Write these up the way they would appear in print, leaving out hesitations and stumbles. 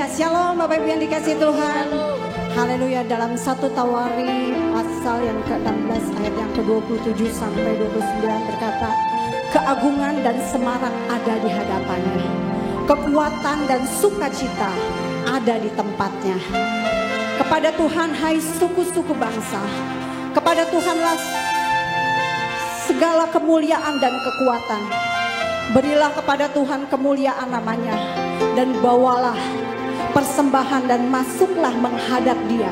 Haleluya. Shalom Bapak Ibu yang dikasih Tuhan. Haleluya. Dalam 1 Tawari pasal yang ke-16 ayat yang ke-27 sampai 29 berkata, keagungan dan semarak ada di hadapannya, kekuatan dan sukacita ada di tempatnya. Kepada Tuhan hai suku-suku bangsa, kepada Tuhanlah segala kemuliaan dan kekuatan. Berilah kepada Tuhan kemuliaan namanya, dan bawalah persembahan dan masuklah menghadap Dia.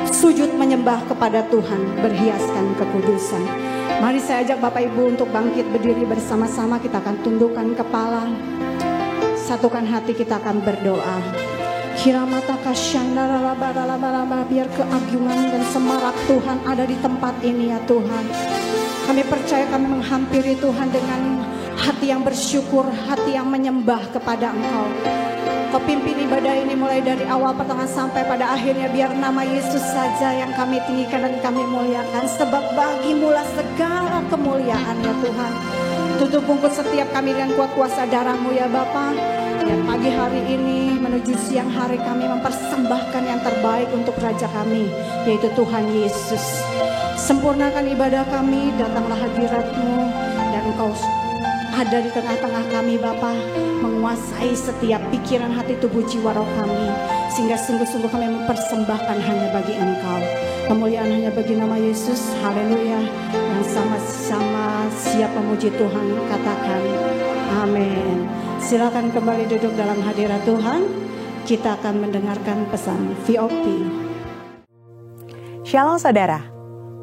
Sujud menyembah kepada Tuhan, berhiaskan kekudusan. Mari saya ajak Bapak Ibu untuk bangkit berdiri bersama-sama. Kita akan tundukkan kepala, satukan hati, kita akan berdoa. Biar keagungan dan semarak Tuhan ada di tempat ini ya Tuhan. Kami percaya kami menghampiri Tuhan dengan hati yang bersyukur, hati yang menyembah kepada Engkau. Kau pimpin ibadah ini mulai dari awal pertengahan sampai pada akhirnya. Biar nama Yesus saja yang kami tinggikan dan kami muliakan. Sebab bagimulah segala kemuliaan ya Tuhan. Tutup bungkus setiap kami dengan kuat kuasa darah-Mu ya Bapa. Dan pagi hari ini menuju siang hari kami mempersembahkan yang terbaik untuk Raja kami, yaitu Tuhan Yesus. Sempurnakan ibadah kami, datanglah hadirat-Mu dan Engkau ada di tengah-tengah kami Bapa, menguasai setiap pikiran, hati, tubuh, jiwa, roh kami, sehingga sungguh-sungguh kami mempersembahkan hanya bagi Engkau. Kemuliaan hanya bagi nama Yesus. Haleluya. Yang sama-sama siap memuji Tuhan katakan amin. Silakan kembali duduk dalam hadirat Tuhan. Kita akan mendengarkan pesan VOP. Shalom saudara.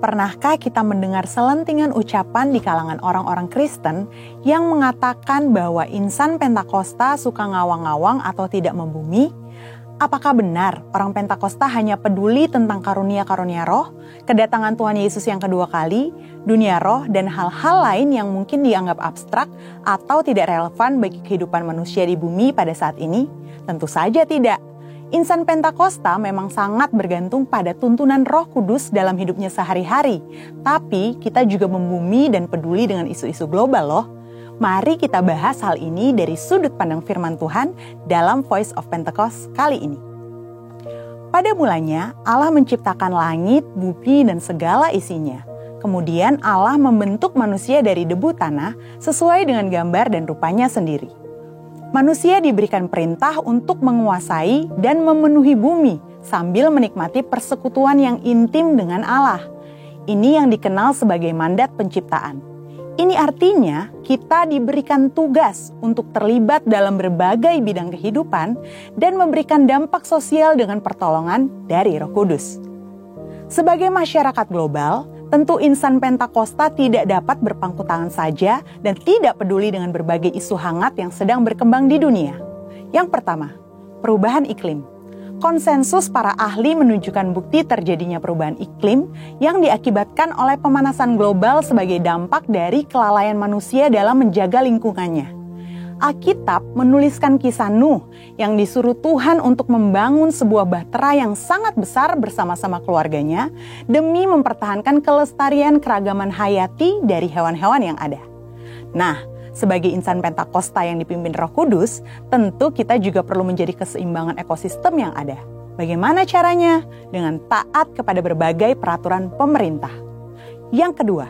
Pernahkah kita mendengar selentingan ucapan di kalangan orang-orang Kristen yang mengatakan bahwa insan Pentakosta suka ngawang-ngawang atau tidak membumi? Apakah benar orang Pentakosta hanya peduli tentang karunia-karunia roh, kedatangan Tuhan Yesus yang kedua kali, dunia roh, dan hal-hal lain yang mungkin dianggap abstrak atau tidak relevan bagi kehidupan manusia di bumi pada saat ini? Tentu saja tidak. Insan Pentakosta memang sangat bergantung pada tuntunan Roh Kudus dalam hidupnya sehari-hari. Tapi kita juga membumi dan peduli dengan isu-isu global loh. Mari kita bahas hal ini dari sudut pandang firman Tuhan dalam Voice of Pentecost kali ini. Pada mulanya Allah menciptakan langit, bumi, dan segala isinya. Kemudian Allah membentuk manusia dari debu tanah sesuai dengan gambar dan rupanya sendiri. Manusia diberikan perintah untuk menguasai dan memenuhi bumi sambil menikmati persekutuan yang intim dengan Allah. Ini yang dikenal sebagai mandat penciptaan. Ini artinya kita diberikan tugas untuk terlibat dalam berbagai bidang kehidupan dan memberikan dampak sosial dengan pertolongan dari Roh Kudus. Sebagai masyarakat global, tentu insan Pentakosta tidak dapat berpangku tangan saja dan tidak peduli dengan berbagai isu hangat yang sedang berkembang di dunia. Yang pertama, perubahan iklim. Konsensus para ahli menunjukkan bukti terjadinya perubahan iklim yang diakibatkan oleh pemanasan global sebagai dampak dari kelalaian manusia dalam menjaga lingkungannya. Alkitab menuliskan kisah Nuh yang disuruh Tuhan untuk membangun sebuah bahtera yang sangat besar bersama-sama keluarganya demi mempertahankan kelestarian keragaman hayati dari hewan-hewan yang ada. Nah, sebagai insan Pentakosta yang dipimpin Roh Kudus, tentu kita juga perlu menjadi keseimbangan ekosistem yang ada. Bagaimana caranya? Dengan taat kepada berbagai peraturan pemerintah. Yang kedua,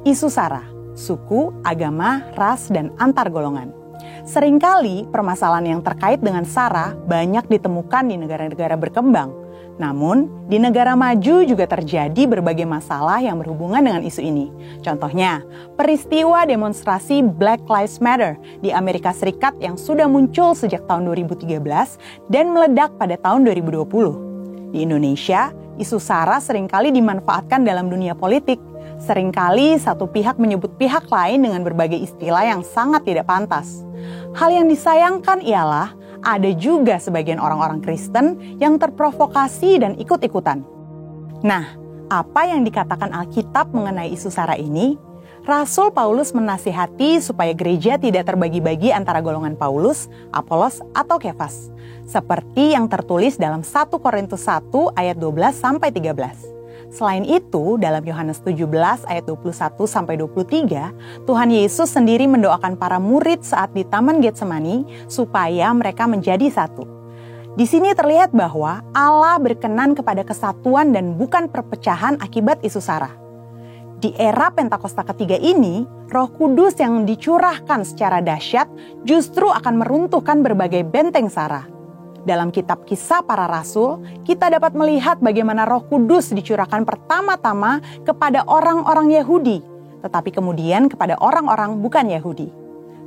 isu SARA, suku, agama, ras, dan antar golongan. Seringkali permasalahan yang terkait dengan SARA banyak ditemukan di negara-negara berkembang. Namun, di negara maju juga terjadi berbagai masalah yang berhubungan dengan isu ini. Contohnya, peristiwa demonstrasi Black Lives Matter di Amerika Serikat yang sudah muncul sejak tahun 2013 dan meledak pada tahun 2020. Di Indonesia, isu SARA seringkali dimanfaatkan dalam dunia politik. Seringkali satu pihak menyebut pihak lain dengan berbagai istilah yang sangat tidak pantas. Hal yang disayangkan ialah ada juga sebagian orang-orang Kristen yang terprovokasi dan ikut-ikutan. Nah, apa yang dikatakan Alkitab mengenai isu SARA ini? Rasul Paulus menasihati supaya gereja tidak terbagi-bagi antara golongan Paulus, Apolos, atau Kefas. Seperti yang tertulis dalam 1 Korintus 1 ayat 12-13. Selain itu, dalam Yohanes 17 ayat 21-23, Tuhan Yesus sendiri mendoakan para murid saat di Taman Getsemani supaya mereka menjadi satu. Di sini terlihat bahwa Allah berkenan kepada kesatuan dan bukan perpecahan akibat isu sara. Di era Pentakosta ketiga ini, Roh Kudus yang dicurahkan secara dahsyat justru akan meruntuhkan berbagai benteng sara. Dalam kitab Kisah Para Rasul, kita dapat melihat bagaimana Roh Kudus dicurahkan pertama-tama kepada orang-orang Yahudi, tetapi kemudian kepada orang-orang bukan Yahudi.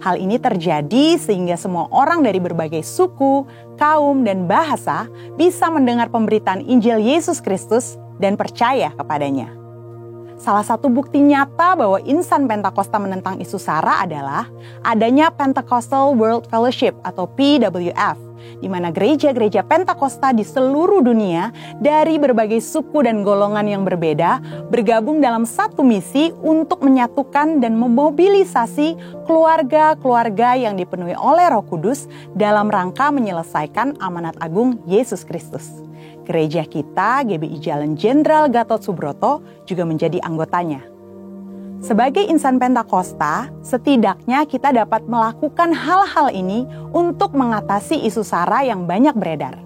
Hal ini terjadi sehingga semua orang dari berbagai suku, kaum, dan bahasa bisa mendengar pemberitaan Injil Yesus Kristus dan percaya kepadanya. Salah satu bukti nyata bahwa insan Pentakosta menentang isu sara adalah adanya Pentecostal World Fellowship atau PWF, di mana gereja-gereja Pentakosta di seluruh dunia dari berbagai suku dan golongan yang berbeda bergabung dalam satu misi untuk menyatukan dan memobilisasi keluarga-keluarga yang dipenuhi oleh Roh Kudus dalam rangka menyelesaikan amanat agung Yesus Kristus. Gereja kita, GBI Jalan Jenderal Gatot Subroto, juga menjadi anggotanya. Sebagai insan Pentakosta, setidaknya kita dapat melakukan hal-hal ini untuk mengatasi isu sara yang banyak beredar.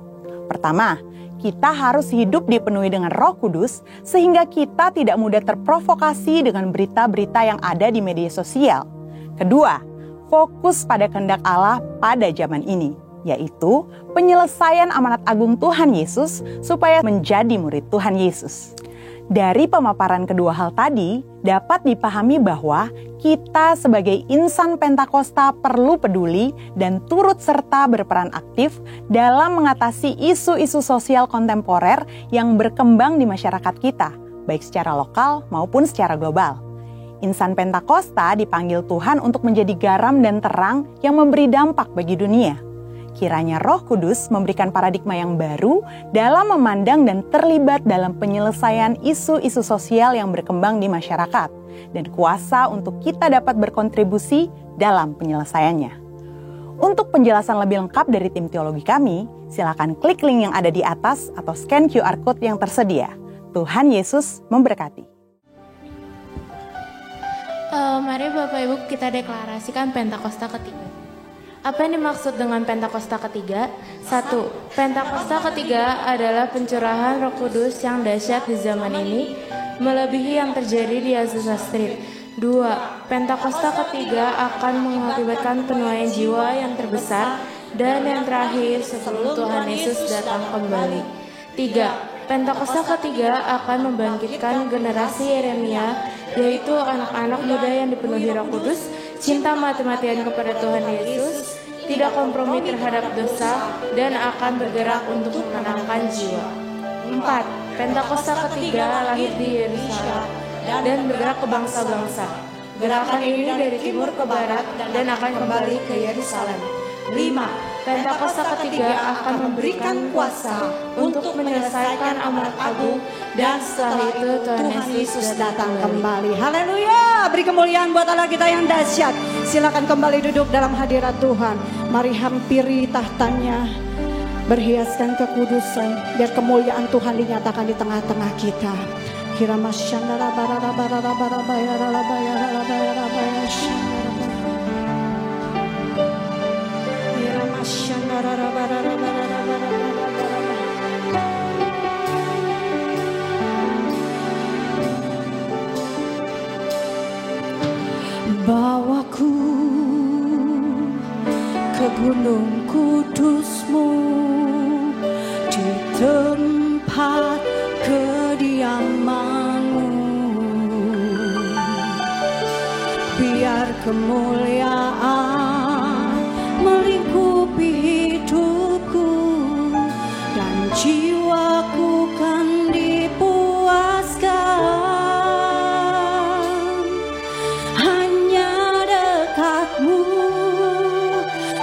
Pertama, kita harus hidup dipenuhi dengan Roh Kudus sehingga kita tidak mudah terprovokasi dengan berita-berita yang ada di media sosial. Kedua, fokus pada kehendak Allah pada zaman ini, yaitu penyelesaian amanat agung Tuhan Yesus supaya menjadi murid Tuhan Yesus. Dari pemaparan kedua hal tadi, dapat dipahami bahwa kita sebagai insan Pentakosta perlu peduli dan turut serta berperan aktif dalam mengatasi isu-isu sosial kontemporer yang berkembang di masyarakat kita, baik secara lokal maupun secara global. Insan Pentakosta dipanggil Tuhan untuk menjadi garam dan terang yang memberi dampak bagi dunia. Kiranya Roh Kudus memberikan paradigma yang baru dalam memandang dan terlibat dalam penyelesaian isu-isu sosial yang berkembang di masyarakat, dan kuasa untuk kita dapat berkontribusi dalam penyelesaiannya. Untuk penjelasan lebih lengkap dari tim teologi kami, silakan klik link yang ada di atas atau scan QR Code yang tersedia. Tuhan Yesus memberkati. Mari Bapak Ibu kita deklarasikan Pentakosta ketiga. Apa yang dimaksud dengan Pentakosta ketiga? 1. Pentakosta ketiga adalah pencurahan Roh Kudus yang dahsyat di zaman ini, melebihi yang terjadi di Azusa Street. 2. Pentakosta ketiga akan mengakibatkan penuaian jiwa yang terbesar dan yang terakhir sebelum Tuhan Yesus datang kembali. 3. Pentakosta ketiga akan membangkitkan generasi Yeremia, yaitu anak-anak muda yang dipenuhi Roh Kudus, cinta mati-matian kepada Tuhan Yesus, tidak kompromi terhadap dosa, dan akan bergerak untuk menenangkan jiwa. 4. Pentakosta ketiga lahir di Yerusalem dan bergerak ke bangsa-bangsa. Gerakan ini dari timur ke barat dan akan kembali ke Yerusalem. 5. Pentakosta ketiga akan memberikan kuasa untuk menyelesaikan amanat agung, dan setelah itu Tuhan Yesus datang kembali. Haleluya, beri kemuliaan buat Allah kita yang dahsyat. Silakan kembali duduk dalam hadirat Tuhan. Mari hampiri tahtanya, berhiaskan kekudusan, biar kemuliaan Tuhan dinyatakan di tengah-tengah kita. Kiramasyandara barara barara barara bayara bayara bayara bayara syandara. Kiramasyandara barara barara barara barara. Bawaku ke gunung kudus-Mu, di tempat kediaman-Mu, biar kemuliaan melingkupi hidupku dan jiwaku kan dipuaskan.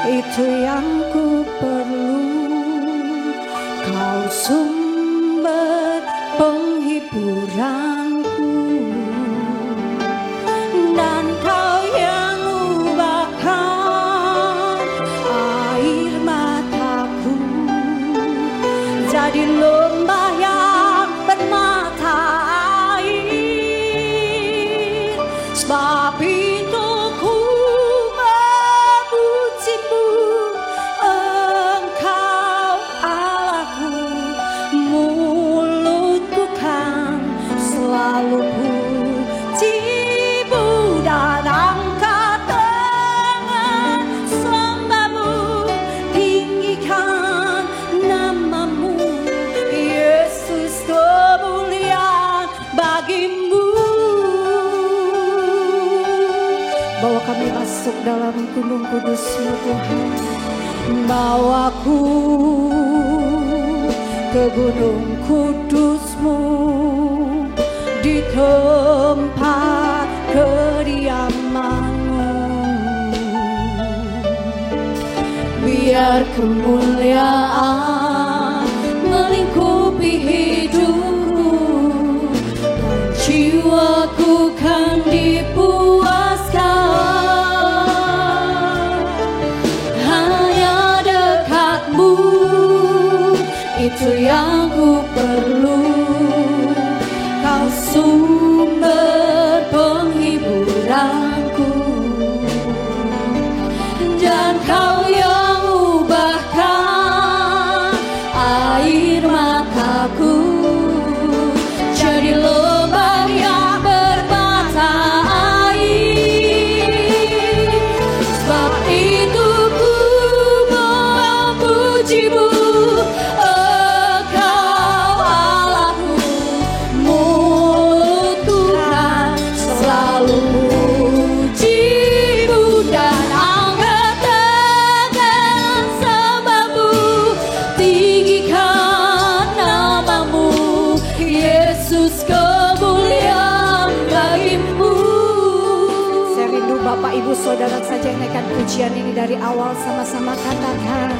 Itu yang ku perlu, Kau sumber penghiburanku, dan Kau yang ubahkan air mataku jadi lembah yang bermata air. Sebab itu ku memujimu, Engkau dalam gunung kudus-Mu Tuhan. Bawaku ke gunung kudus-Mu, di tempat kediaman-Mu. Biar kemuliaan melingkupi hidupku, dan jiwaku kan dipuaskan. Hanya dekat-Mu, itu yang ku perlu. Kau sumber penghiburanku, dan Kau yang ubahkan air mataku jadi lembah yang bermata air. Sebab itu ku memuji-Mu, Engkau Allahku. Mulutku kan selalu muji-Mu, dan angkat tangan sembah-Mu, tinggikan nama-Mu, Yesus, kemuliaan bagi-Mu. Saya rindu Bapak Ibu Saudara saja yang naikkan pujian ini dari awal, sama-sama katakan,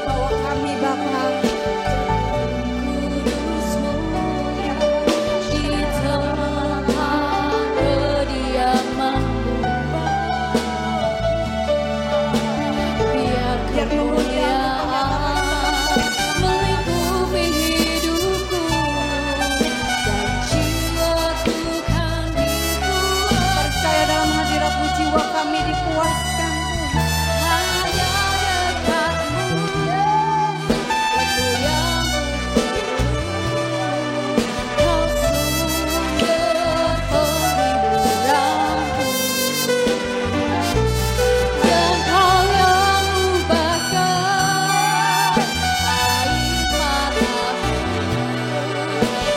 bawa kami Bapa di tempat kediaman-Mu. Biar kemuliaan melingkupi hidupku, dan jiwaku kan dipuaskan. Percaya dalam hadirat-Mu jiwa kami dipuaskan. Hanya dekat-Mu, itu yang Kau sumber penghiburanku, dan Kau yang ubahkan air mataku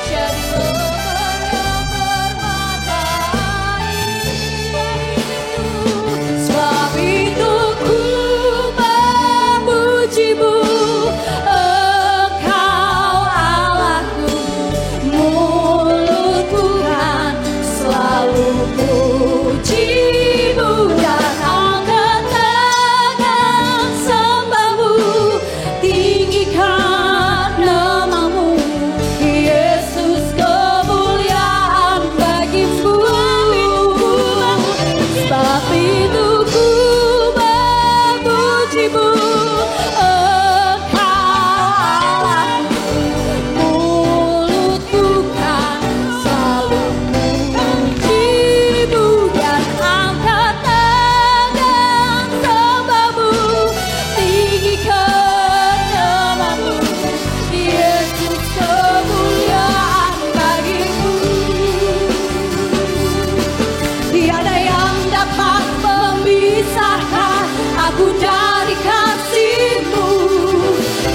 jadi lembah yang bermata air. Sebab itu ku memuji-Mu, Engkau Allahku. Mulutku kan selalu muji-Mu, dan angkat tangan sembah-Mu, tinggikan nama-Mu, Yesus, kemuliaan bagi-Mu. Sebab itu ku memuji-Mu, Engkau Allahku. Mulutku kan selalu muji-Mu, dan angkat tangan sembah-Mu, tinggikan nama-Mu, Yesus, kemuliaan bagi-Mu. Tiada yang dapat memisahkan aku dari kasih-Mu,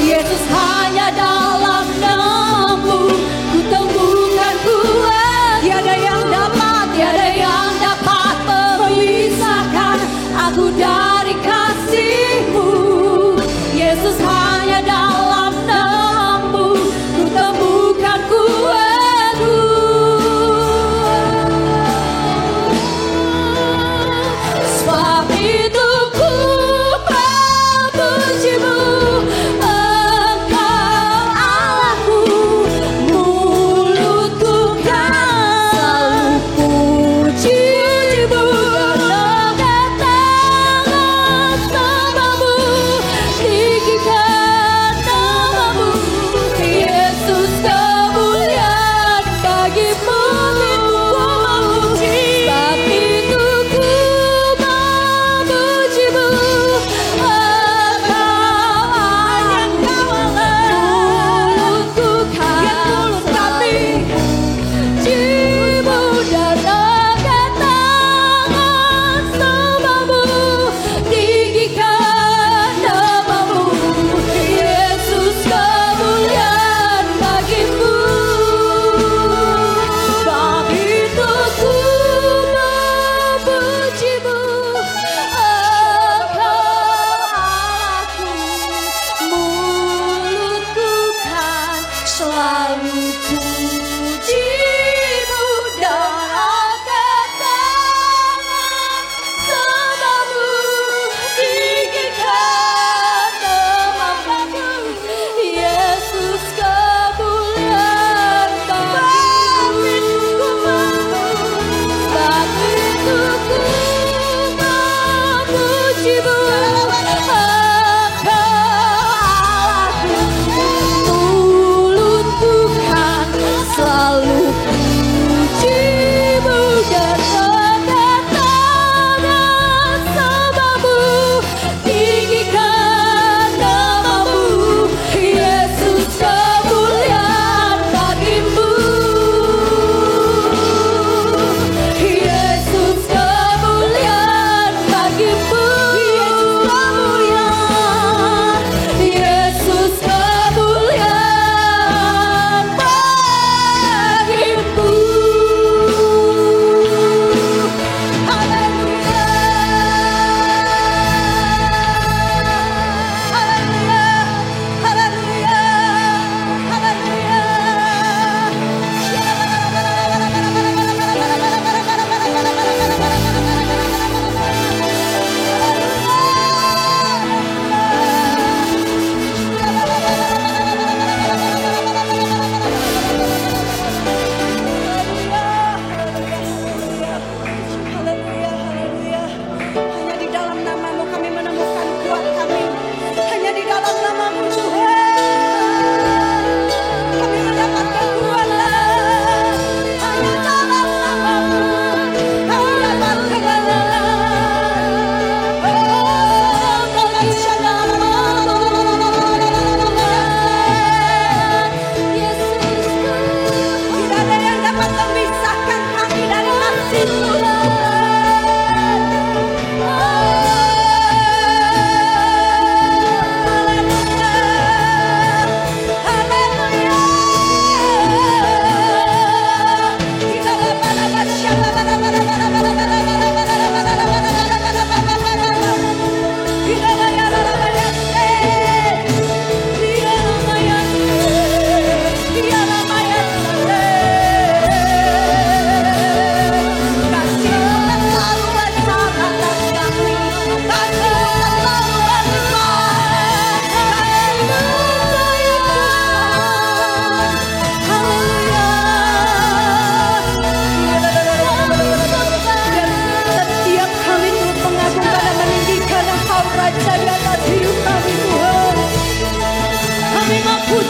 Yesus. Hanya dalam nama-Mu ku temukan kuat. Tiada yang dapat memisahkan aku dari kasih-Mu, Yesus. Hanya dalam nama-Mu ku temukan kuatku. Sebab itu ku memuji-Mu, Engkau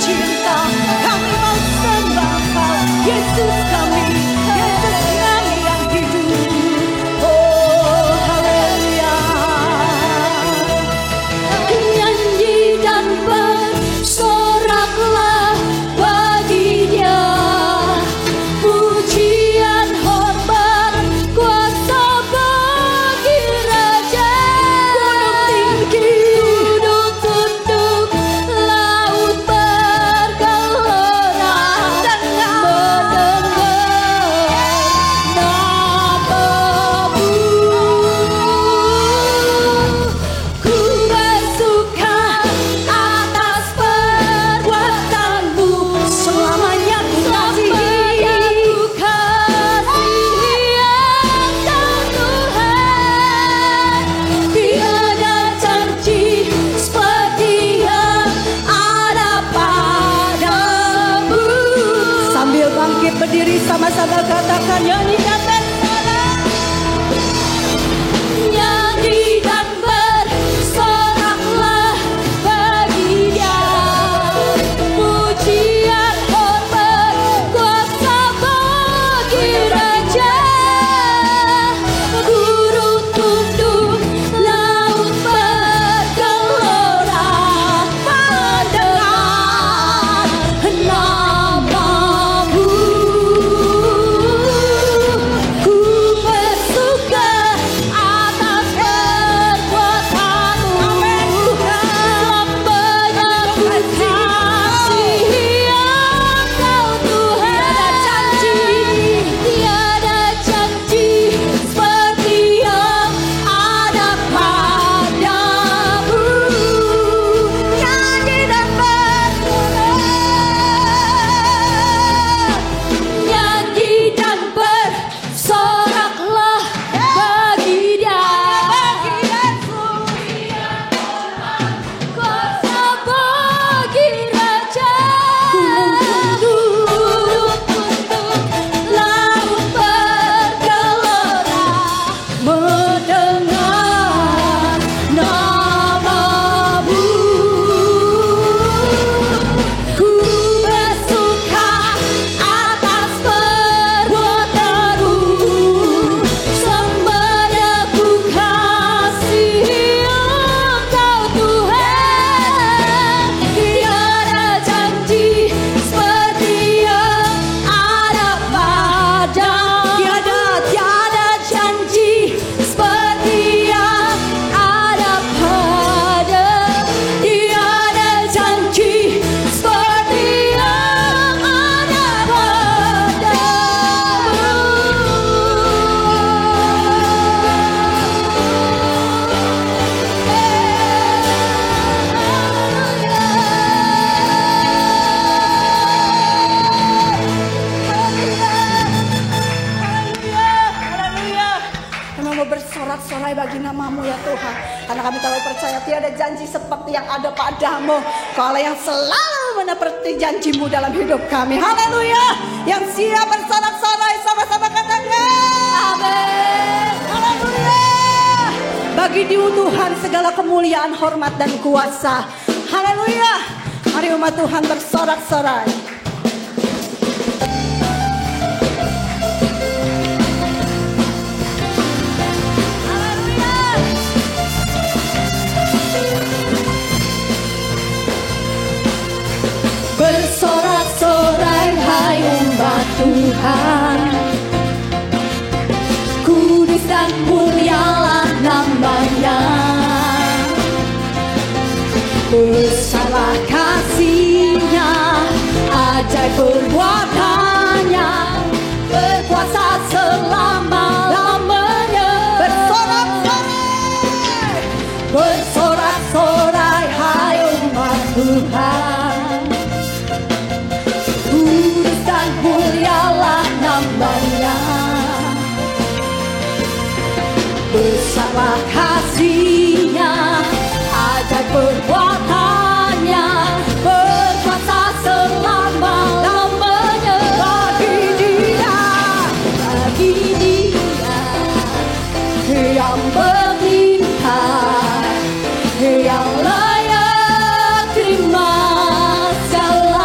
cinta, kami mau sembah Kau, Yesus kami, Yesus kami yang hidup. Oh haleluya. Nyanyi dan bersoraklah bagi Dia, pujian hormat kuasa bagi Raja. Gunung tinggi, gunung tunduk, laut bergelora, mendengar namamu. Ku bersuka atas perbuatanmu, selamanya ku kasihi Engkau Tuhan. Tiada janji seperti yang ada padamu. Sambil bangkit berdiri sama-sama katakan, nyanyikan bersorak. Nyanyi dan bersoraklah bagi Dia, pujian hormat kuasa bagi Raja. Gunung tunduk, laut bergelora, mendengar namamu. Ku bersuka atas perbuatanmu, selamanya ku kasihi Engkau Tuhan. Tiada janji seperti yang ada padamu. Nyanyi dan bersorak, nyanyi dan bersoraklah bagi Dia, kuasa bagi Raja. Gunung tunduk, laut bergelora, mendengar namamu. Ku bersuka atas perbuatanmu, selamanya ku kasihi Engkau Tuhan. Tiada janji seperti yang ada padamu. Tiada janji seperti yang ada padamu. Tiada janji seperti yang ada Haleluya. Kami mau bersorak-sorai bagi namamu ya Tuhan, karena kami tahu percaya tiada janji seperti yang ada padamu. Kau yang selalu menepati janjimu dalam hidup kami. Haleluya. Yang siap bersorak-sorai sama-sama katakan amin. Haleluya. Bagi Dia Tuhan segala kemuliaan, hormat dan kuasa. Haleluya. Mari umat Tuhan bersorak-sorai. Bersorak-sorai hai umat Tuhan, kudus dan mulialah namanya. Besarlah kasih-Nya, ajaib perbuatannya, berkuasa selama-lamanya. Bersorak-sorai, bersorak-sorai hai umat Tuhan, kudus dan mulialah namanya. Besarlah kasih-Nya, ajaib perbuatannya, berkuasa selama-lamanya. Bagi Dia yang berlimpah, yang layak terima segala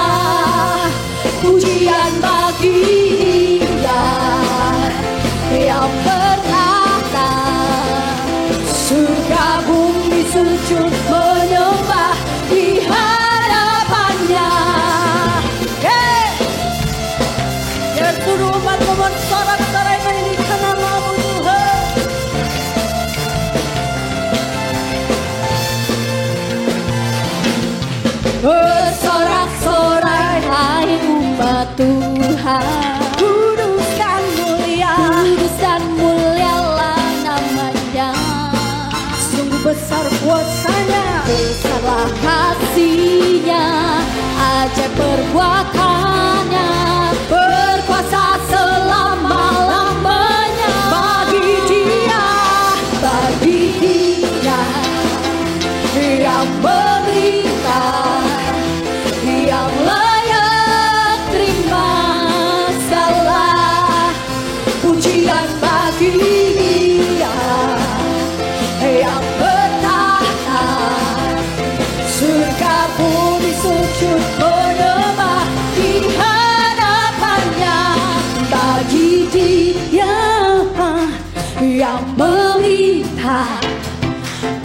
bersorak-sorai hai umat Tuhan. Kudus dan mulialah namanya. Sungguh besar kuasanya, besarlah kasihnya, ajaib perbuatannya, berkuasa selama-lamanya. Bagi dia yang memerintah, yang layak terima segala pujian. Bagi dia yang bertahta, surga bumi sujud menyembah di hadapannya. Bagi dia yang memerintah,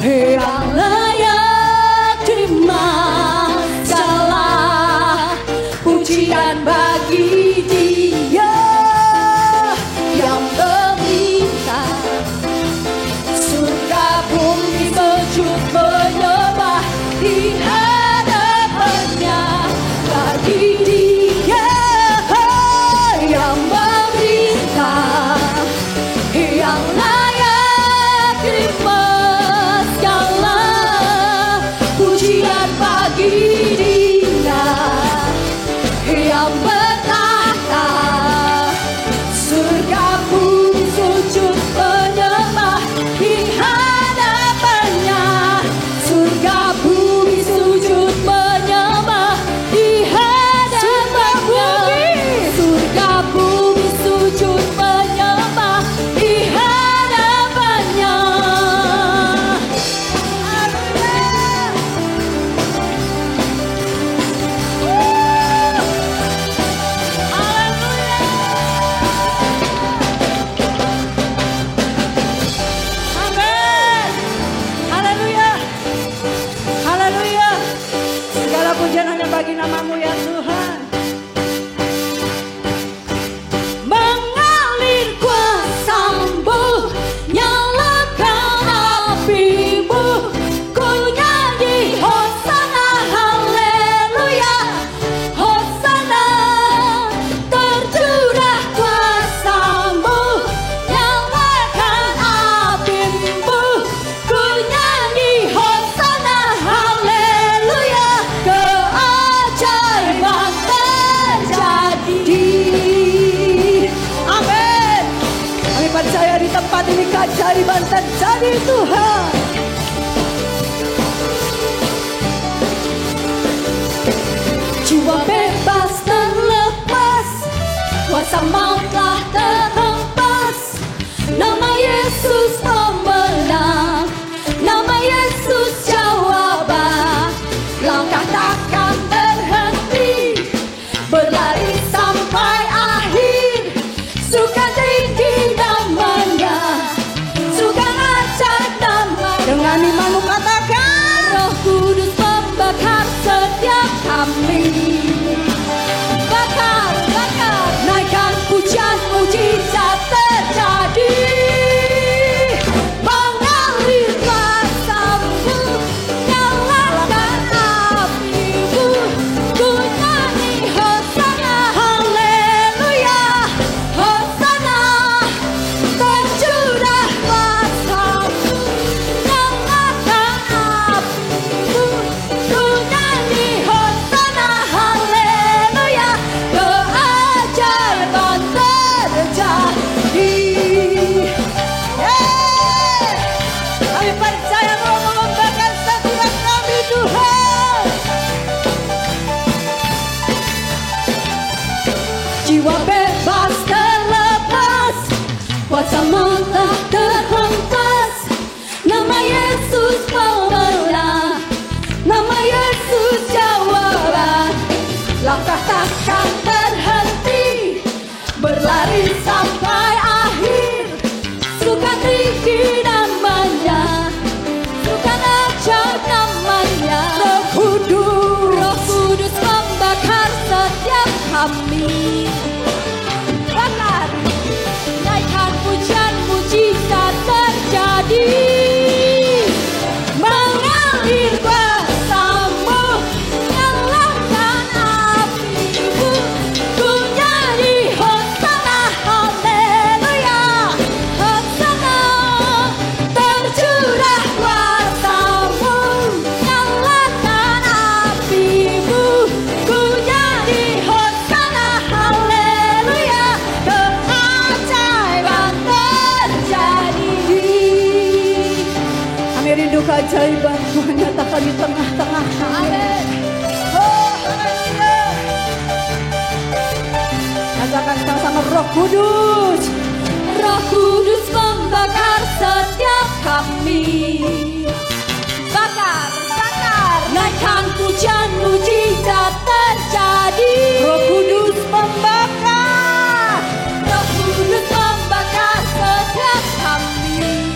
yang layak terima segala pujian. Bagi dia yang meminta, surga bumi sujud menyembah di hadapannya. Bagi dia yang meminta, yang layak terima segala pujian. Bagi dia yang bertahta, surga bumi sujud menyembah di hadapannya. Surga bumi sujud menyembah di hadapannya. Surga bumi sujud menyembah di hadapannya. Amin. Haleluya. Haleluya. Segala pujian hanya bagi nama-Mu ya Tuhan. Mengalir kuasa-Mu, nyalakan api-Mu, ku nyanyi Hosana, haleluya, Hosana. Tercurah kuasa-Mu, nyalakan api-Mu, ku nyanyi Hosana, haleluya. Keajaiban terjadi. Amin. Kami percaya di tempat ini keajaiban terjadi Tuhan. Jiwa bebas terlepas, kuasa maut telah terhempas. Nama Yesus pemenang, nama Yesus jawaban. Langkah takkan berhenti, berlari sampai akhir. Suka tinggi namanya, suka ajaib namanya. Dengan imanmu katakan, Roh Kudus membakar setiap kami. Bakar, naikkan pujian, mujizat terjadi. Mengalir kuasa-Mu, nyalakan api-Mu, ku nyanyi Hosana, haleluya, Hosana. Tercurah kuasa-Mu, nyalakan api-Mu, ku nyanyi Hosana, haleluya. Keajaiban terjadi. Kami percaya Kau mengembangkan setiap kami Tuhan. Jiwa bebas terlepas, kuasa-Mu telah terhempas. Nama Yesus pemenang, nama Yesus jawaban. Langkah takkan berhenti, berlari sampai akhir. Suka tinggi namanya, suka ajaib namanya. Roh Kudus membakar setiap kami. Bakar, naikkan pujian, mujizat terjadi. Mengalir kuasa-Mu, nyalakan di tengah-tengah kami. Oh, haleluya. Katakan sama-sama, Roh Kudus. Roh Kudus membakar setiap kami. Bakar, bakar. Naikkan pujian, mujizat terjadi. Roh Kudus membakar. Roh Kudus membakar setiap kami.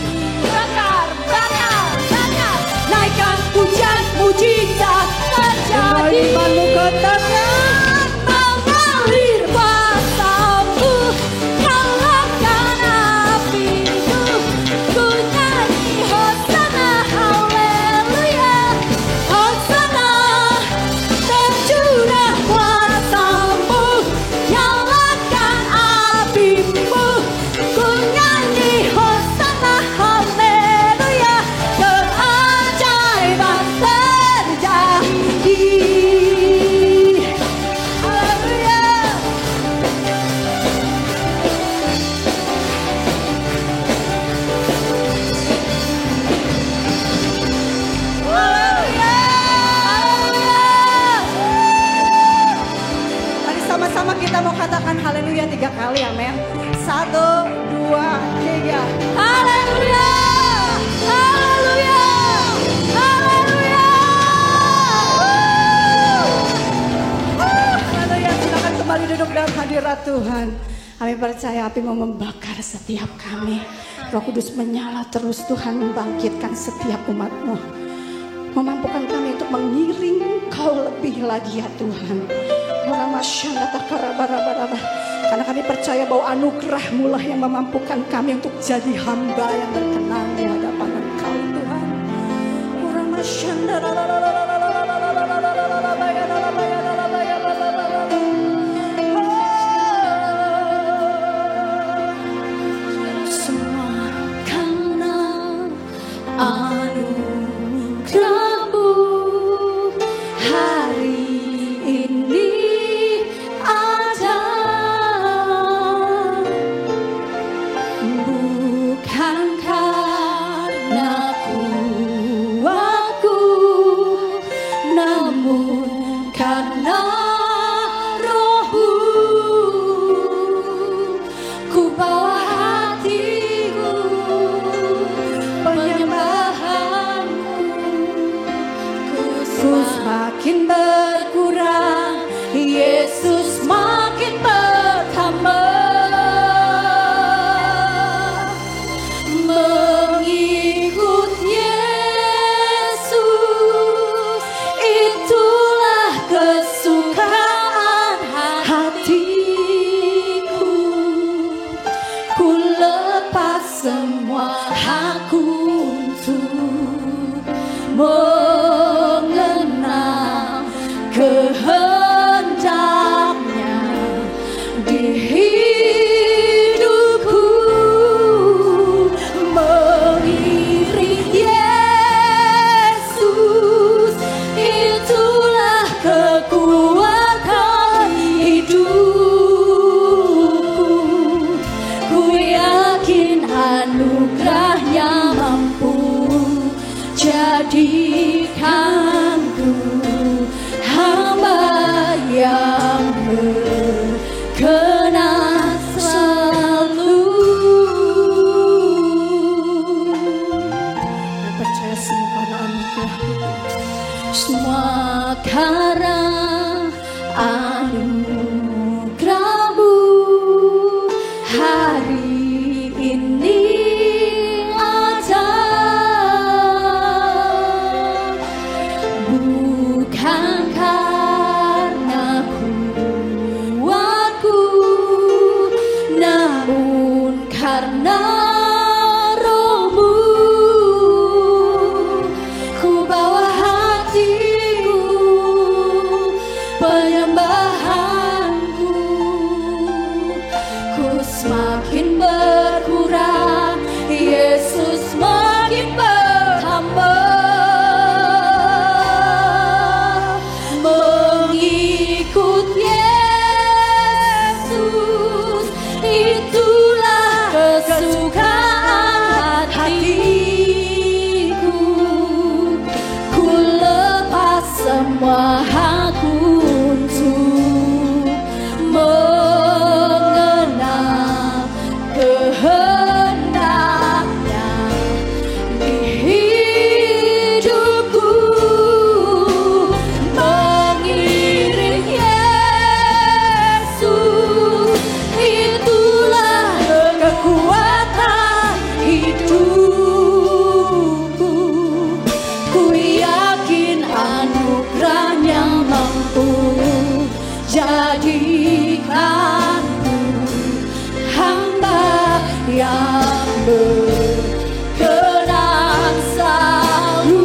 Bakar, bakar, bakar. Naikkan pujian, mujizat terjadi. Imanmu ke tangan. Mengalir kuasa-Mu, nyalakan api-Mu. Ku nyanyi Hosana, haleluya. Hosana, tercurah kuasa-Mu, nyalakan api-Mu. Ku nyanyi Hosana, haleluya. Keajaiban terjadi. Haleluya. Haleluya. Mari sama-sama kita mau katakan haleluya 3 kali, amin. 1, 2, 3. Haleluya. Haleluya. Haleluya. Haleluya, silakan kembali duduk dalam hadirat Tuhan. Kami percaya api mau membakar setiap kami. Roh Kudus menyala terus, Tuhan membangkitkan setiap umat-Mu. Memampukan kami untuk mengiring Kau lebih lagi ya Tuhan. Karena kami percaya bahwa anugerah-Mu lah yang memampukan kami untuk jadi hamba yang berkenan di hadapan Engkau Tuhan. Semua karena anugerah-Mu hari ini ada. Bukan karena kuatku, jadikanku hamba yang berkenan selalu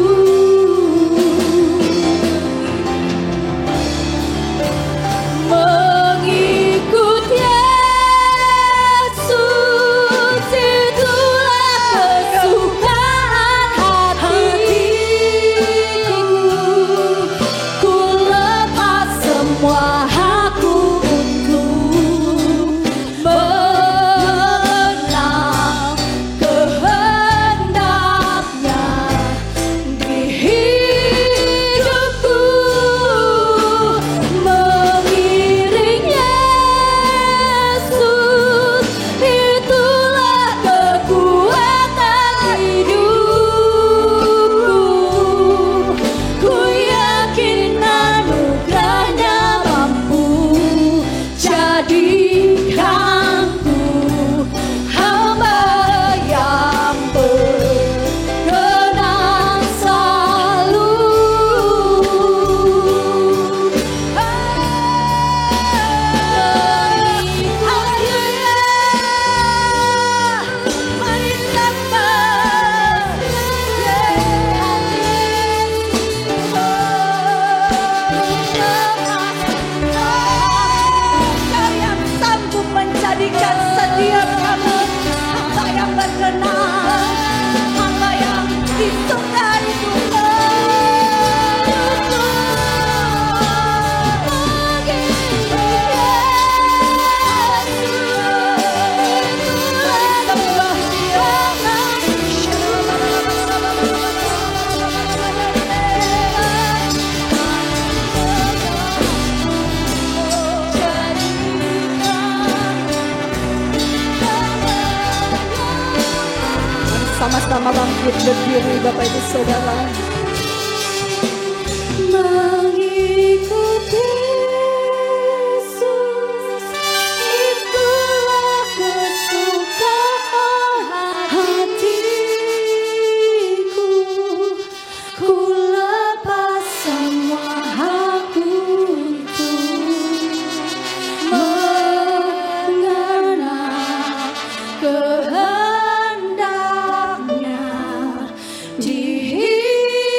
mengikut Yesus. Itulah kesukaan hatiku, ku lepas semua aku untuk mengenal kehendaknya di hidupku. Mengiring Yesus, itulah kekuatan hidupku. Ku yakin anugerahnya mampu jadikanku hamba yang berkenan selalu. Mari Kau yang sanggup menjadikan setiap kami hamba yang berkenan, hamba yang disukai sama-sama bangkit berdiri Bapak Ibu Saudara. Mengikut Yesus, itulah kesukaan hatiku. Ku lepas semua aku untuk mengenal kehendaknya di hidupku.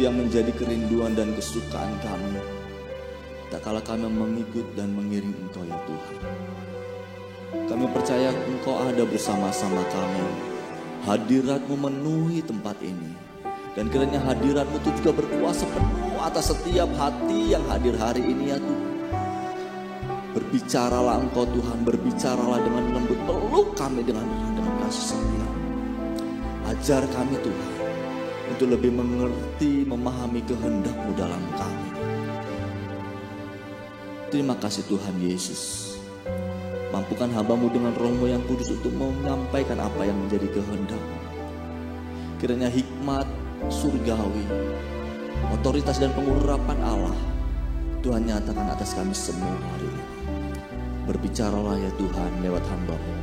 yang menjadi kerinduan dan kesukaan kami, tak kala kami mengikut dan mengiring Engkau ya Tuhan. Kami percaya Engkau ada bersama-sama kami. Hadirat-Mu memenuhi tempat ini. Dan kiranya hadirat-Mu itu juga berkuasa penuh atas setiap hati yang hadir hari ini ya Tuhan. Berbicaralah Engkau Tuhan, berbicaralah dengan lembut, peluk kami dengan kasih setia. Ajar kami Tuhan untuk lebih mengerti, memahami kehendak-Mu dalam kami. Terima kasih Tuhan Yesus. Mampukan hamba-Mu dengan Roh-Mu yang kudus untuk menyampaikan apa yang menjadi kehendak-Mu. Kiranya hikmat surgawi, otoritas dan pengurapan Allah Tuhan nyatakan atas kami semua hari ini. Berbicaralah ya Tuhan lewat hamba-Mu.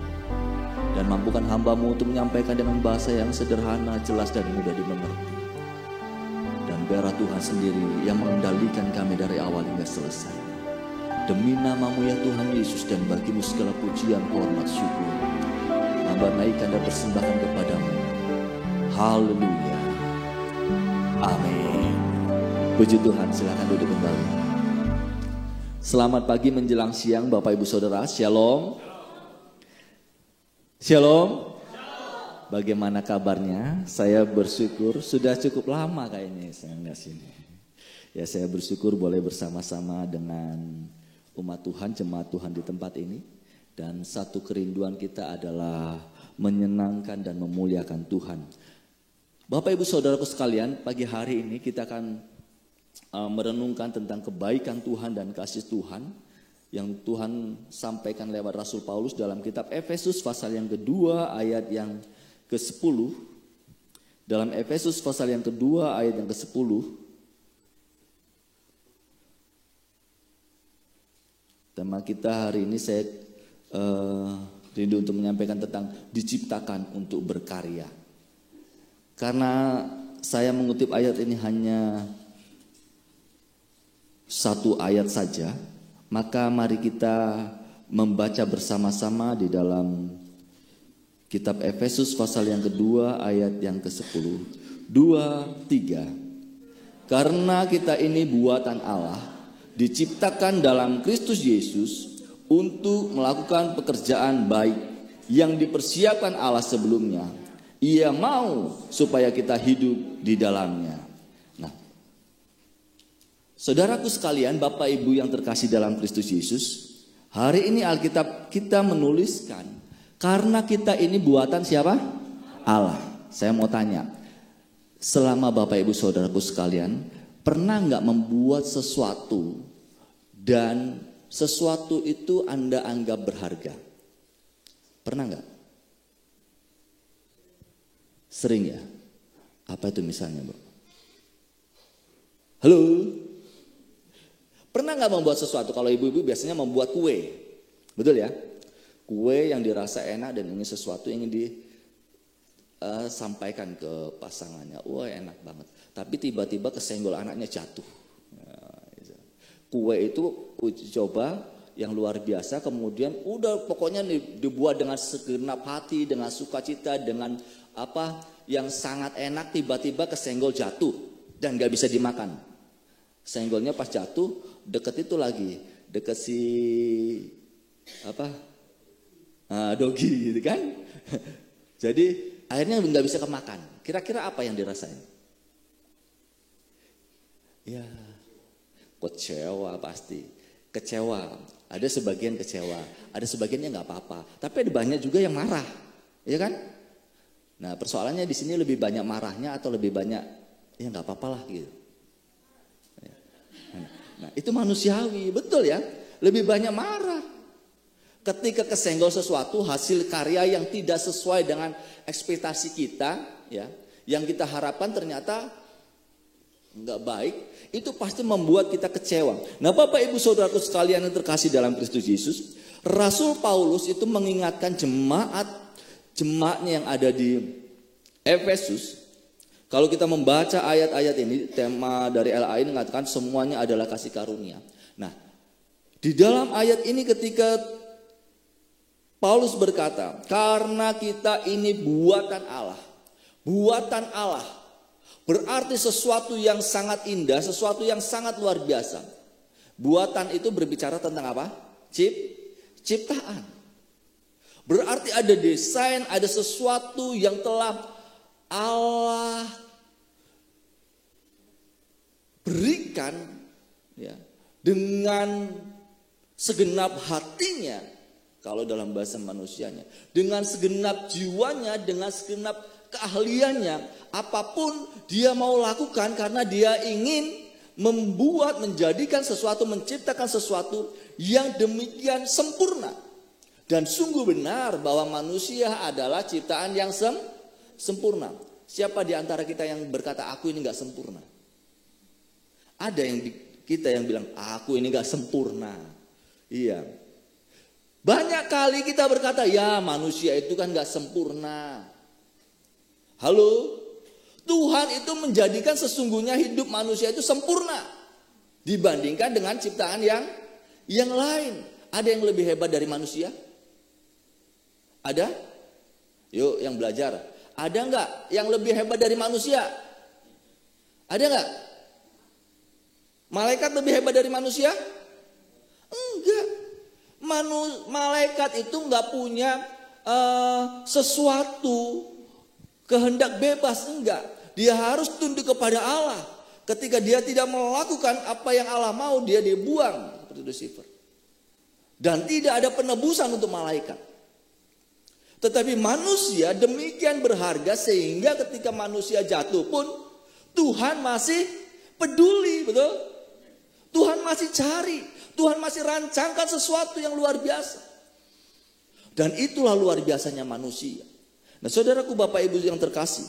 Dan mampukan hamba-Mu untuk menyampaikan dengan bahasa yang sederhana, jelas dan mudah dimengerti. Dan biarlah Tuhan sendiri yang mengendalikan kami dari awal hingga selesai. Demi nama-Mu ya Tuhan Yesus, dan bagi-Mu segala pujian, hormat, syukur. Hamba naikkan dan persembahkan kepadamu. Haleluya. Amin. Puji Tuhan, silakan duduk kembali. Selamat pagi menjelang siang Bapak Ibu Saudara. Shalom. Shalom. Bagaimana kabarnya? Saya bersyukur sudah cukup lama kayaknya saya nggak sini. Ya, saya bersyukur boleh bersama-sama dengan umat Tuhan, jemaat Tuhan di tempat ini. Dan satu kerinduan kita adalah menyenangkan dan memuliakan Tuhan. Bapak Ibu Saudaraku sekalian, pagi hari ini kita akan merenungkan tentang kebaikan Tuhan dan kasih Tuhan yang Tuhan sampaikan lewat Rasul Paulus dalam kitab Efesus pasal yang kedua ayat yang ke-10. Dalam Efesus pasal yang kedua ayat yang ke-10. Tema kita hari ini saya rindu untuk menyampaikan tentang diciptakan untuk berkarya. Karena saya mengutip ayat ini hanya satu ayat saja, maka mari kita membaca bersama-sama di dalam kitab Efesus pasal yang kedua ayat yang ke-10. 2, 3. Karena kita ini buatan Allah, diciptakan dalam Kristus Yesus untuk melakukan pekerjaan baik yang dipersiapkan Allah sebelumnya. Ia mau supaya kita hidup di dalamnya. Nah, saudaraku sekalian, Bapak Ibu yang terkasih dalam Kristus Yesus, hari ini Alkitab kita menuliskan karena kita ini buatan siapa? Allah. Saya mau tanya, selama Bapak Ibu saudaraku sekalian, pernah nggak membuat sesuatu dan sesuatu itu Anda anggap berharga? Pernah nggak? Sering ya? Apa itu misalnya, Bu? Halo? Pernah nggak membuat sesuatu? Kalau ibu-ibu biasanya membuat kue, betul ya? Kue yang dirasa enak dan ini sesuatu yang ingin disampaikan ke pasangannya. Wah, enak banget. Tapi tiba-tiba kesenggol anaknya jatuh. Kue itu uji coba yang luar biasa. Kemudian udah pokoknya dibuat dengan segenap hati, dengan sukacita, dengan apa yang sangat enak. Tiba-tiba kesenggol jatuh dan gak bisa dimakan. Senggolnya pas jatuh deket itu lagi, deket si dogi gitu kan. Jadi akhirnya nggak bisa kemakan. Kira-kira apa yang dirasain? Ya, kecewa pasti. Kecewa. Ada sebagian kecewa, ada sebagiannya nggak apa-apa. Tapi ada banyak juga yang marah, ya kan? Nah, persoalannya di sini lebih banyak marahnya atau lebih banyak ya nggak apa-apa lah gitu. Nah, itu manusiawi, betul ya? Lebih banyak marah. Ketika kesenggol sesuatu hasil karya yang tidak sesuai dengan ekspektasi kita, ya, yang kita harapkan ternyata nggak baik, itu pasti membuat kita kecewa. Nah, Bapak Ibu Saudaraku sekalian yang terkasih dalam Kristus Yesus, Rasul Paulus itu mengingatkan jemaatnya yang ada di Efesus. Kalau kita membaca ayat-ayat ini, tema dari LA ini mengatakan semuanya adalah kasih karunia. Nah, di dalam ayat ini ketika Paulus berkata, karena kita ini buatan Allah. Buatan Allah. Berarti sesuatu yang sangat indah, sesuatu yang sangat luar biasa. Buatan itu berbicara tentang apa? Ciptaan. Berarti ada desain, ada sesuatu yang telah Allah berikan ya, dengan segenap hatinya, kalau dalam bahasa manusianya, dengan segenap jiwanya, dengan segenap keahliannya, apapun dia mau lakukan karena dia ingin membuat, menjadikan sesuatu, menciptakan sesuatu yang demikian sempurna. Dan sungguh benar bahwa manusia adalah ciptaan yang sempurna. Siapa di antara kita yang berkata aku ini gak sempurna? Ada yang kita yang bilang aku ini gak sempurna. Iya. Banyak kali kita berkata ya manusia itu kan gak sempurna. Halo? Tuhan itu menjadikan sesungguhnya hidup manusia itu sempurna dibandingkan dengan ciptaan yang lain. Ada yang lebih hebat dari manusia? Ada? Yuk yang belajar. Ada enggak yang lebih hebat dari manusia? Ada enggak? Malaikat lebih hebat dari manusia? Enggak. Malaikat itu enggak punya sesuatu kehendak bebas, enggak. Dia harus tunduk kepada Allah. Ketika dia tidak melakukan apa yang Allah mau, dia dibuang seperti Lucifer. Dan tidak ada penebusan untuk malaikat. Tetapi manusia demikian berharga sehingga ketika manusia jatuh pun Tuhan masih peduli, betul? Tuhan masih cari, Tuhan masih rancangkan sesuatu yang luar biasa. Dan itulah luar biasanya manusia. Nah saudaraku, Bapak Ibu yang terkasih,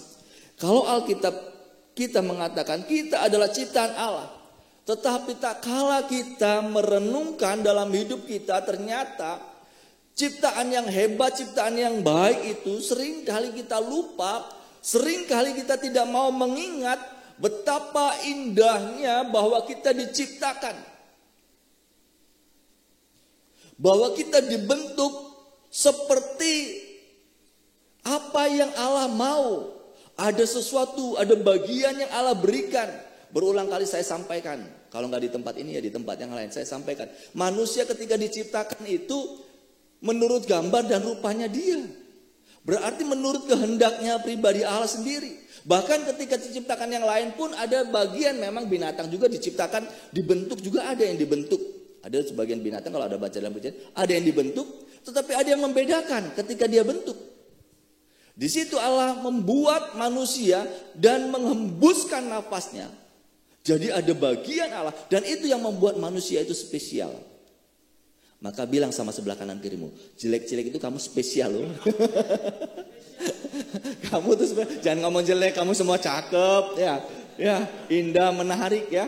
kalau Alkitab kita mengatakan kita adalah ciptaan Allah, tetapi tak kala kita merenungkan dalam hidup kita, ternyata ciptaan yang hebat, ciptaan yang baik itu sering kali kita lupa, sering kali kita tidak mau mengingat betapa indahnya bahwa kita diciptakan. Bahwa kita dibentuk seperti apa yang Allah mau. Ada sesuatu, ada bagian yang Allah berikan. Berulang kali saya sampaikan, kalau nggak di tempat ini ya di tempat yang lain saya sampaikan. Manusia ketika diciptakan itu menurut gambar dan rupanya dia. Berarti menurut kehendaknya pribadi Allah sendiri. Bahkan ketika diciptakan yang lain pun ada bagian, memang binatang juga diciptakan, dibentuk juga ada yang dibentuk. Ada sebagian binatang kalau ada baca dalam pujian, ada yang dibentuk, tetapi ada yang membedakan ketika dia bentuk. Di situ Allah membuat manusia dan menghembuskan nafasnya. Jadi ada bagian Allah dan itu yang membuat manusia itu spesial. Maka bilang sama sebelah kanan kirimu, jelek-jelek itu kamu spesial loh. Kamu tuh jangan ngomong jelek, kamu semua cakep ya, indah, menarik ya.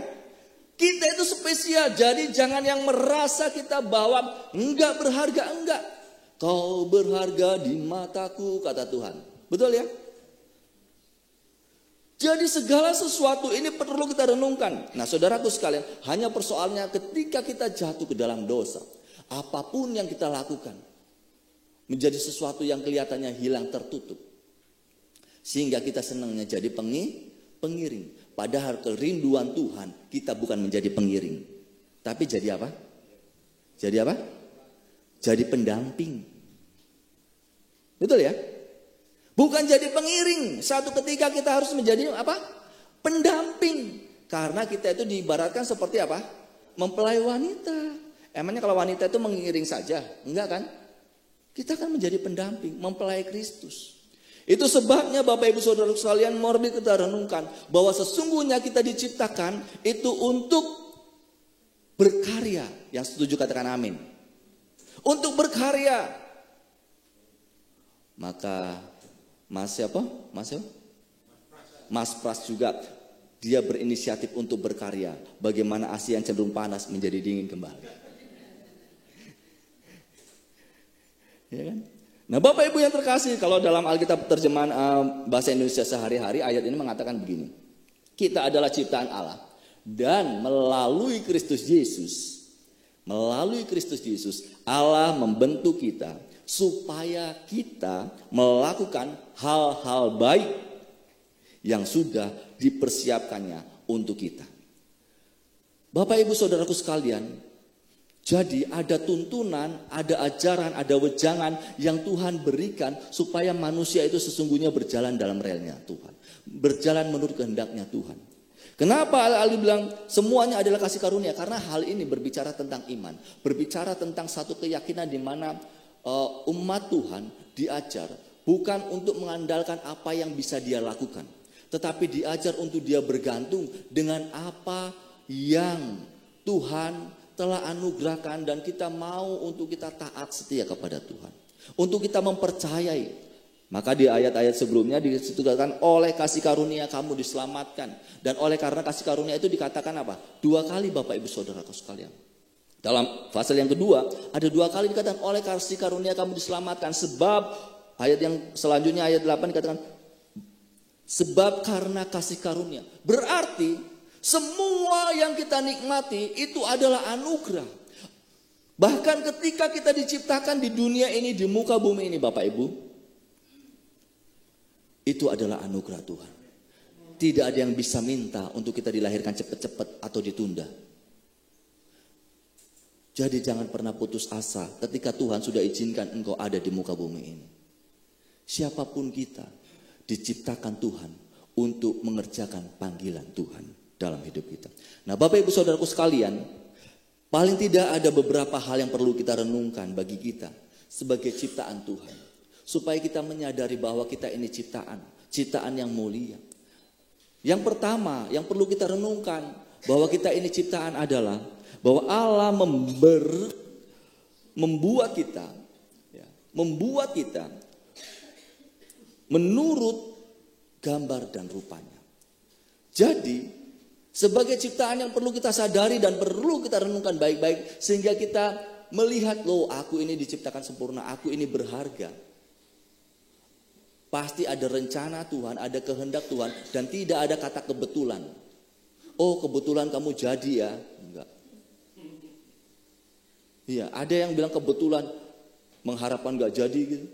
Kita itu spesial, jadi jangan yang merasa kita bahwa enggak berharga, enggak. Kau berharga di mataku, kata Tuhan. Betul ya? Jadi segala sesuatu ini perlu kita renungkan. Nah saudaraku sekalian, hanya persoalannya ketika kita jatuh ke dalam dosa, apapun yang kita lakukan menjadi sesuatu yang kelihatannya hilang, tertutup. Sehingga kita senangnya jadi pengiring. Padahal kerinduan Tuhan kita bukan menjadi pengiring. Tapi jadi apa? Jadi apa? Jadi pendamping. Betul ya? Bukan jadi pengiring. Satu ketika kita harus menjadi apa? Pendamping. Karena kita itu diibaratkan seperti apa? Mempelai wanita. Emangnya kalau wanita itu mengiring saja? Enggak kan? Kita kan menjadi pendamping, mempelai Kristus. Itu sebabnya Bapak Ibu Saudara sekalian, mari kita renungkan bahwa sesungguhnya kita diciptakan itu untuk berkarya. Yang setuju katakan amin. Untuk berkarya. Maka Mas Pras juga dia berinisiatif untuk berkarya. Bagaimana Asia yang cenderung panas menjadi dingin kembali. Ya kan? Nah Bapak Ibu yang terkasih, kalau dalam Alkitab terjemahan bahasa Indonesia sehari-hari, ayat ini mengatakan begini. Kita adalah ciptaan Allah dan melalui Kristus Yesus Allah membentuk kita supaya kita melakukan hal-hal baik yang sudah dipersiapkannya untuk kita. Bapak Ibu Saudaraku sekalian, jadi ada tuntunan, ada ajaran, ada wejangan yang Tuhan berikan supaya manusia itu sesungguhnya berjalan dalam relnya Tuhan. Berjalan menurut kehendaknya Tuhan. Kenapa Ali bilang semuanya adalah kasih karunia? Karena hal ini berbicara tentang iman. Berbicara tentang satu keyakinan di mana umat Tuhan diajar bukan untuk mengandalkan apa yang bisa dia lakukan, tetapi diajar untuk dia bergantung dengan apa yang Tuhan telah anugerahkan, dan kita mau untuk kita taat setia kepada Tuhan, untuk kita mempercayai. Maka di ayat-ayat sebelumnya disebutkan oleh kasih karunia kamu diselamatkan, dan oleh karena kasih karunia itu dikatakan apa? 2 kali Bapak Ibu Saudaraku sekalian. Dalam pasal yang kedua ada 2 kali dikatakan oleh kasih karunia kamu diselamatkan, sebab ayat yang selanjutnya ayat 8 dikatakan sebab karena kasih karunia. Berarti semua yang kita nikmati itu adalah anugerah. Bahkan ketika kita diciptakan di dunia ini, di muka bumi ini Bapak Ibu, itu adalah anugerah Tuhan. Tidak ada yang bisa minta untuk kita dilahirkan cepat-cepat atau ditunda. Jadi jangan pernah putus asa ketika Tuhan sudah izinkan engkau ada di muka bumi ini. Siapapun kita diciptakan Tuhan untuk mengerjakan panggilan Tuhan dalam hidup kita. Nah Bapak Ibu Saudaraku sekalian, paling tidak ada beberapa hal yang perlu kita renungkan bagi kita sebagai ciptaan Tuhan. Supaya kita menyadari bahwa kita ini ciptaan yang mulia. Yang pertama yang perlu kita renungkan bahwa kita ini ciptaan adalah bahwa Allah membuat kita menurut gambar dan rupanya. Jadi sebagai ciptaan yang perlu kita sadari dan perlu kita renungkan baik-baik, sehingga kita melihat, loh aku ini diciptakan sempurna, aku ini berharga. Pasti ada rencana Tuhan, ada kehendak Tuhan, dan tidak ada kata kebetulan. Oh kebetulan kamu jadi ya, enggak. Iya, ada yang bilang kebetulan mengharapkan enggak jadi gitu.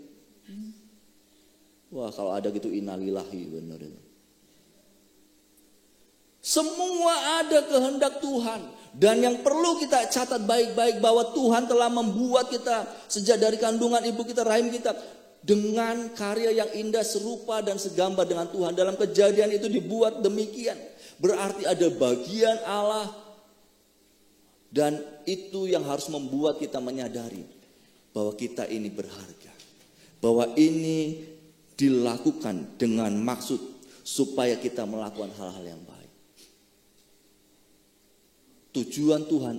Wah kalau ada gitu innalillahi benar itu. Semua ada kehendak Tuhan, dan yang perlu kita catat baik-baik bahwa Tuhan telah membuat kita sejak dari kandungan ibu kita, rahim kita, dengan karya yang indah serupa dan segambar dengan Tuhan. Dalam Kejadian itu dibuat demikian. Berarti ada bagian Allah, dan itu yang harus membuat kita menyadari bahwa kita ini berharga, bahwa ini dilakukan dengan maksud supaya kita melakukan hal-hal yang baik. Tujuan Tuhan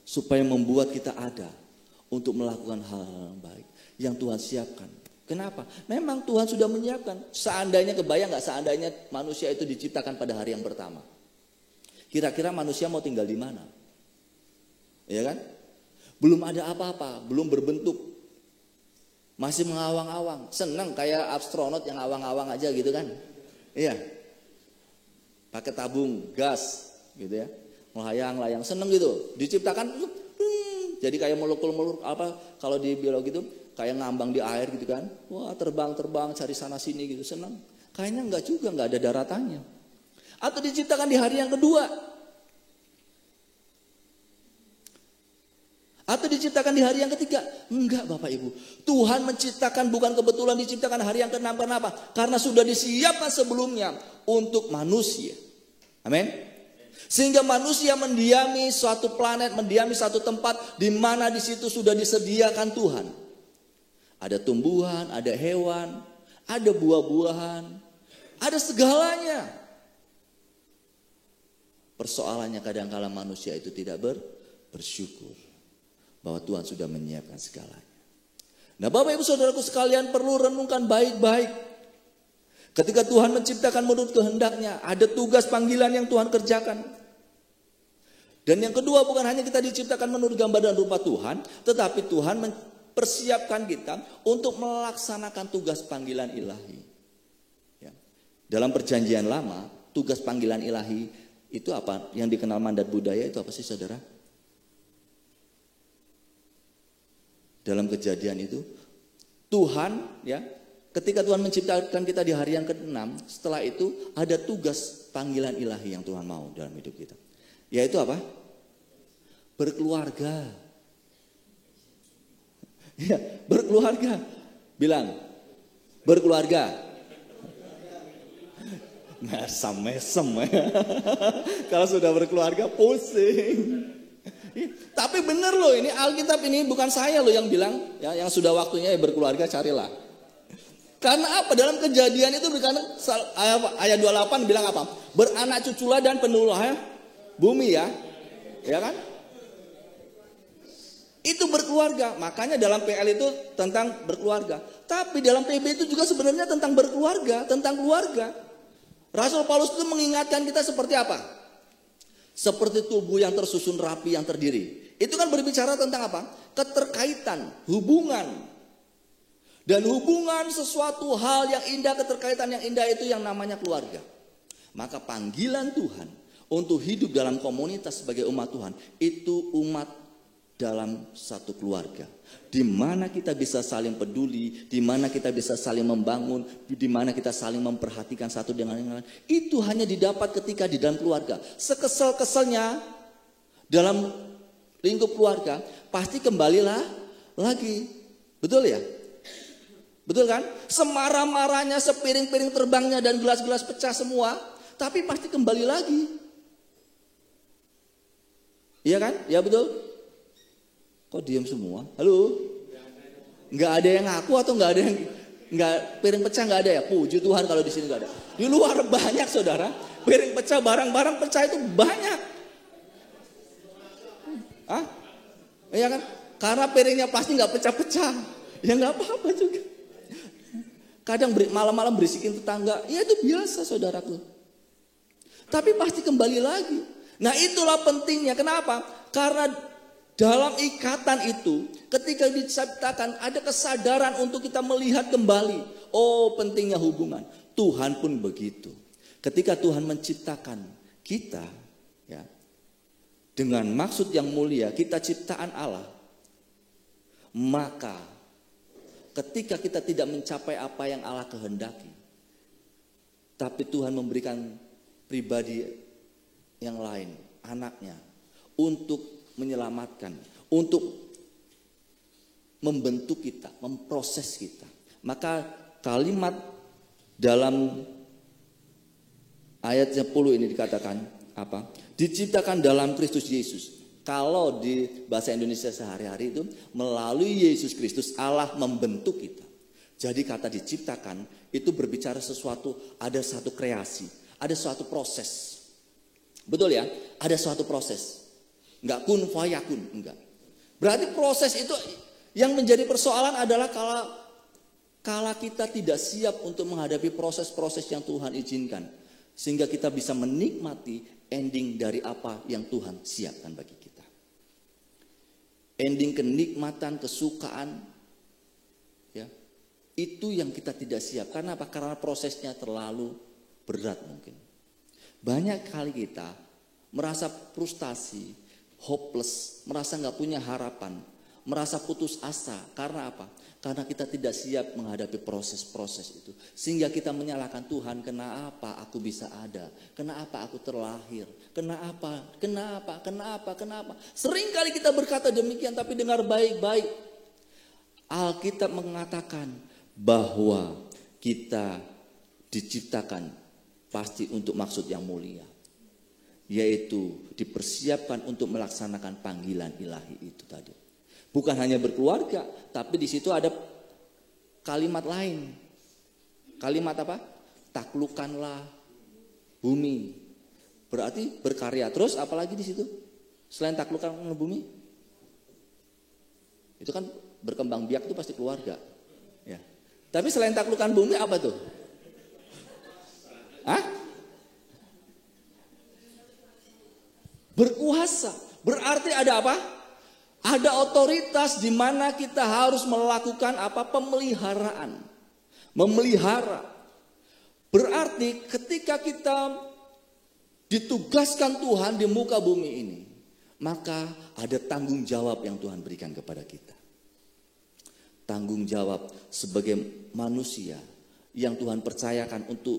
supaya membuat kita ada untuk melakukan hal-hal yang baik yang Tuhan siapkan. Kenapa? Memang Tuhan sudah menyiapkan. Seandainya, kebayang gak seandainya manusia itu diciptakan pada hari yang pertama? Kira-kira manusia mau tinggal di mana? Ya kan? Belum ada apa-apa, belum berbentuk. Masih mengawang-awang. Senang kayak astronot yang awang-awang aja gitu kan? Iya. Pakai tabung gas gitu ya. Melayang-layang, seneng gitu. Diciptakan jadi kayak molekul-molekul apa kalau di biologi itu kayak ngambang di air gitu kan. Wah terbang-terbang cari sana sini gitu, senang. Kayaknya enggak juga, enggak ada daratannya. Atau diciptakan di hari yang kedua. Atau diciptakan di hari yang ketiga. Enggak Bapak Ibu. Tuhan menciptakan bukan kebetulan diciptakan hari yang ke-6. Kenapa? Karena sudah disiapkan sebelumnya untuk manusia. Amin. Sehingga manusia mendiami suatu planet, mendiami satu tempat di mana di situ sudah disediakan Tuhan. Ada tumbuhan, ada hewan, ada buah-buahan, ada segalanya. Persoalannya kadang-kala manusia itu tidak bersyukur bahwa Tuhan sudah menyiapkan segalanya. Nah Bapak Ibu Saudaraku sekalian perlu renungkan baik-baik. Ketika Tuhan menciptakan menurut kehendaknya, ada tugas panggilan yang Tuhan kerjakan. Dan yang kedua, bukan hanya kita diciptakan menurut gambar dan rupa Tuhan, tetapi Tuhan mempersiapkan kita untuk melaksanakan tugas panggilan ilahi. Ya. Dalam Perjanjian Lama, tugas panggilan ilahi itu apa? Yang dikenal mandat budaya itu apa sih saudara? Dalam Kejadian itu Tuhan ya ketika Tuhan menciptakan kita di hari yang ke-6, setelah itu ada tugas panggilan ilahi yang Tuhan mau dalam hidup kita. Yaitu apa? Berkeluarga. Ya, berkeluarga. Bilang, berkeluarga. Mesem. Kalau sudah berkeluarga pusing. Tapi benar loh, ini Alkitab ini bukan saya loh yang bilang, ya, yang sudah waktunya ya berkeluarga carilah. Karena apa? Dalam Kejadian itu berkata ayat 28 bilang apa? Beranak cuculah dan penuhilah bumi ya. Ya kan? Itu berkeluarga. Makanya dalam PL itu tentang berkeluarga. Tapi dalam PB itu juga sebenarnya tentang berkeluarga, tentang keluarga. Rasul Paulus itu mengingatkan kita seperti apa? Seperti tubuh yang tersusun rapi, yang terdiri. Itu kan berbicara tentang apa? Keterkaitan, hubungan. Dan hubungan sesuatu hal yang indah, keterkaitan yang indah itu yang namanya keluarga. Maka panggilan Tuhan untuk hidup dalam komunitas sebagai umat Tuhan, itu umat dalam satu keluarga. Di mana kita bisa saling peduli, di mana kita bisa saling membangun, di mana kita saling memperhatikan satu dengan yang lain. Itu hanya didapat ketika di dalam keluarga. Sekesal-kesalnya dalam lingkup keluarga, pasti kembalilah lagi. Betul ya? Betul kan? Semarah-marahnya, sepiring-piring terbangnya dan gelas-gelas pecah semua, tapi pasti kembali lagi. Iya kan? Ya betul? Kok diam semua? Halo? Nggak ada yang ngaku atau nggak ada yang piring pecah nggak ada ya? Puji Tuhan kalau di sini nggak ada. Di luar banyak saudara. Piring pecah, barang-barang pecah itu banyak. Hah? Iya kan? Karena piringnya pasti nggak pecah-pecah. Ya nggak apa-apa juga. Kadang malam-malam berisikin tetangga. Ya itu biasa saudaraku. Tapi pasti kembali lagi. Nah itulah pentingnya. Kenapa? Karena dalam ikatan itu, ketika diciptakan ada kesadaran untuk kita melihat kembali. Oh pentingnya hubungan. Tuhan pun begitu. Ketika Tuhan menciptakan kita, ya, dengan maksud yang mulia, kita ciptaan Allah. Maka ketika kita tidak mencapai apa yang Allah kehendaki, tapi Tuhan memberikan pribadi yang lain, anaknya, untuk menyelamatkan, untuk membentuk kita, memproses kita. Maka kalimat dalam ayat 10 ini dikatakan apa? Diciptakan dalam Kristus Yesus. Kalau di bahasa Indonesia sehari-hari itu melalui Yesus Kristus Allah membentuk kita. Jadi kata diciptakan itu berbicara sesuatu, ada satu kreasi, ada suatu proses. Betul ya? Ada suatu proses. Enggak kun fayakun, enggak. Berarti proses itu yang menjadi persoalan adalah kala kita tidak siap untuk menghadapi proses-proses yang Tuhan izinkan. Sehingga kita bisa menikmati ending dari apa yang Tuhan siapkan bagi kita. Ending kenikmatan, kesukaan, ya, itu yang kita tidak siap. Karena apa? Karena prosesnya terlalu berat mungkin. Banyak kali kita merasa frustasi, hopeless, merasa nggak punya harapan, merasa putus asa. Karena apa? Karena kita tidak siap menghadapi proses-proses itu. Sehingga kita menyalahkan Tuhan, kenapa aku bisa ada? Kenapa aku terlahir? Kenapa? Sering kali kita berkata demikian, tapi dengar baik-baik. Alkitab mengatakan bahwa kita diciptakan pasti untuk maksud yang mulia. Yaitu dipersiapkan untuk melaksanakan panggilan ilahi itu tadi. Bukan hanya berkeluarga, tapi di situ ada kalimat lain. Kalimat apa? Taklukkanlah bumi. Berarti berkarya. Terus apalagi di situ? Selain taklukkan bumi? Itu kan berkembang biak itu pasti keluarga. Ya. Tapi selain taklukkan bumi apa tuh? Hah? Berkuasa. Berarti ada apa? Ada otoritas di mana kita harus melakukan apa? Pemeliharaan. Memelihara. Berarti ketika kita ditugaskan Tuhan di muka bumi ini, maka ada tanggung jawab yang Tuhan berikan kepada kita. tanggung jawab sebagai manusia yang Tuhan percayakan untuk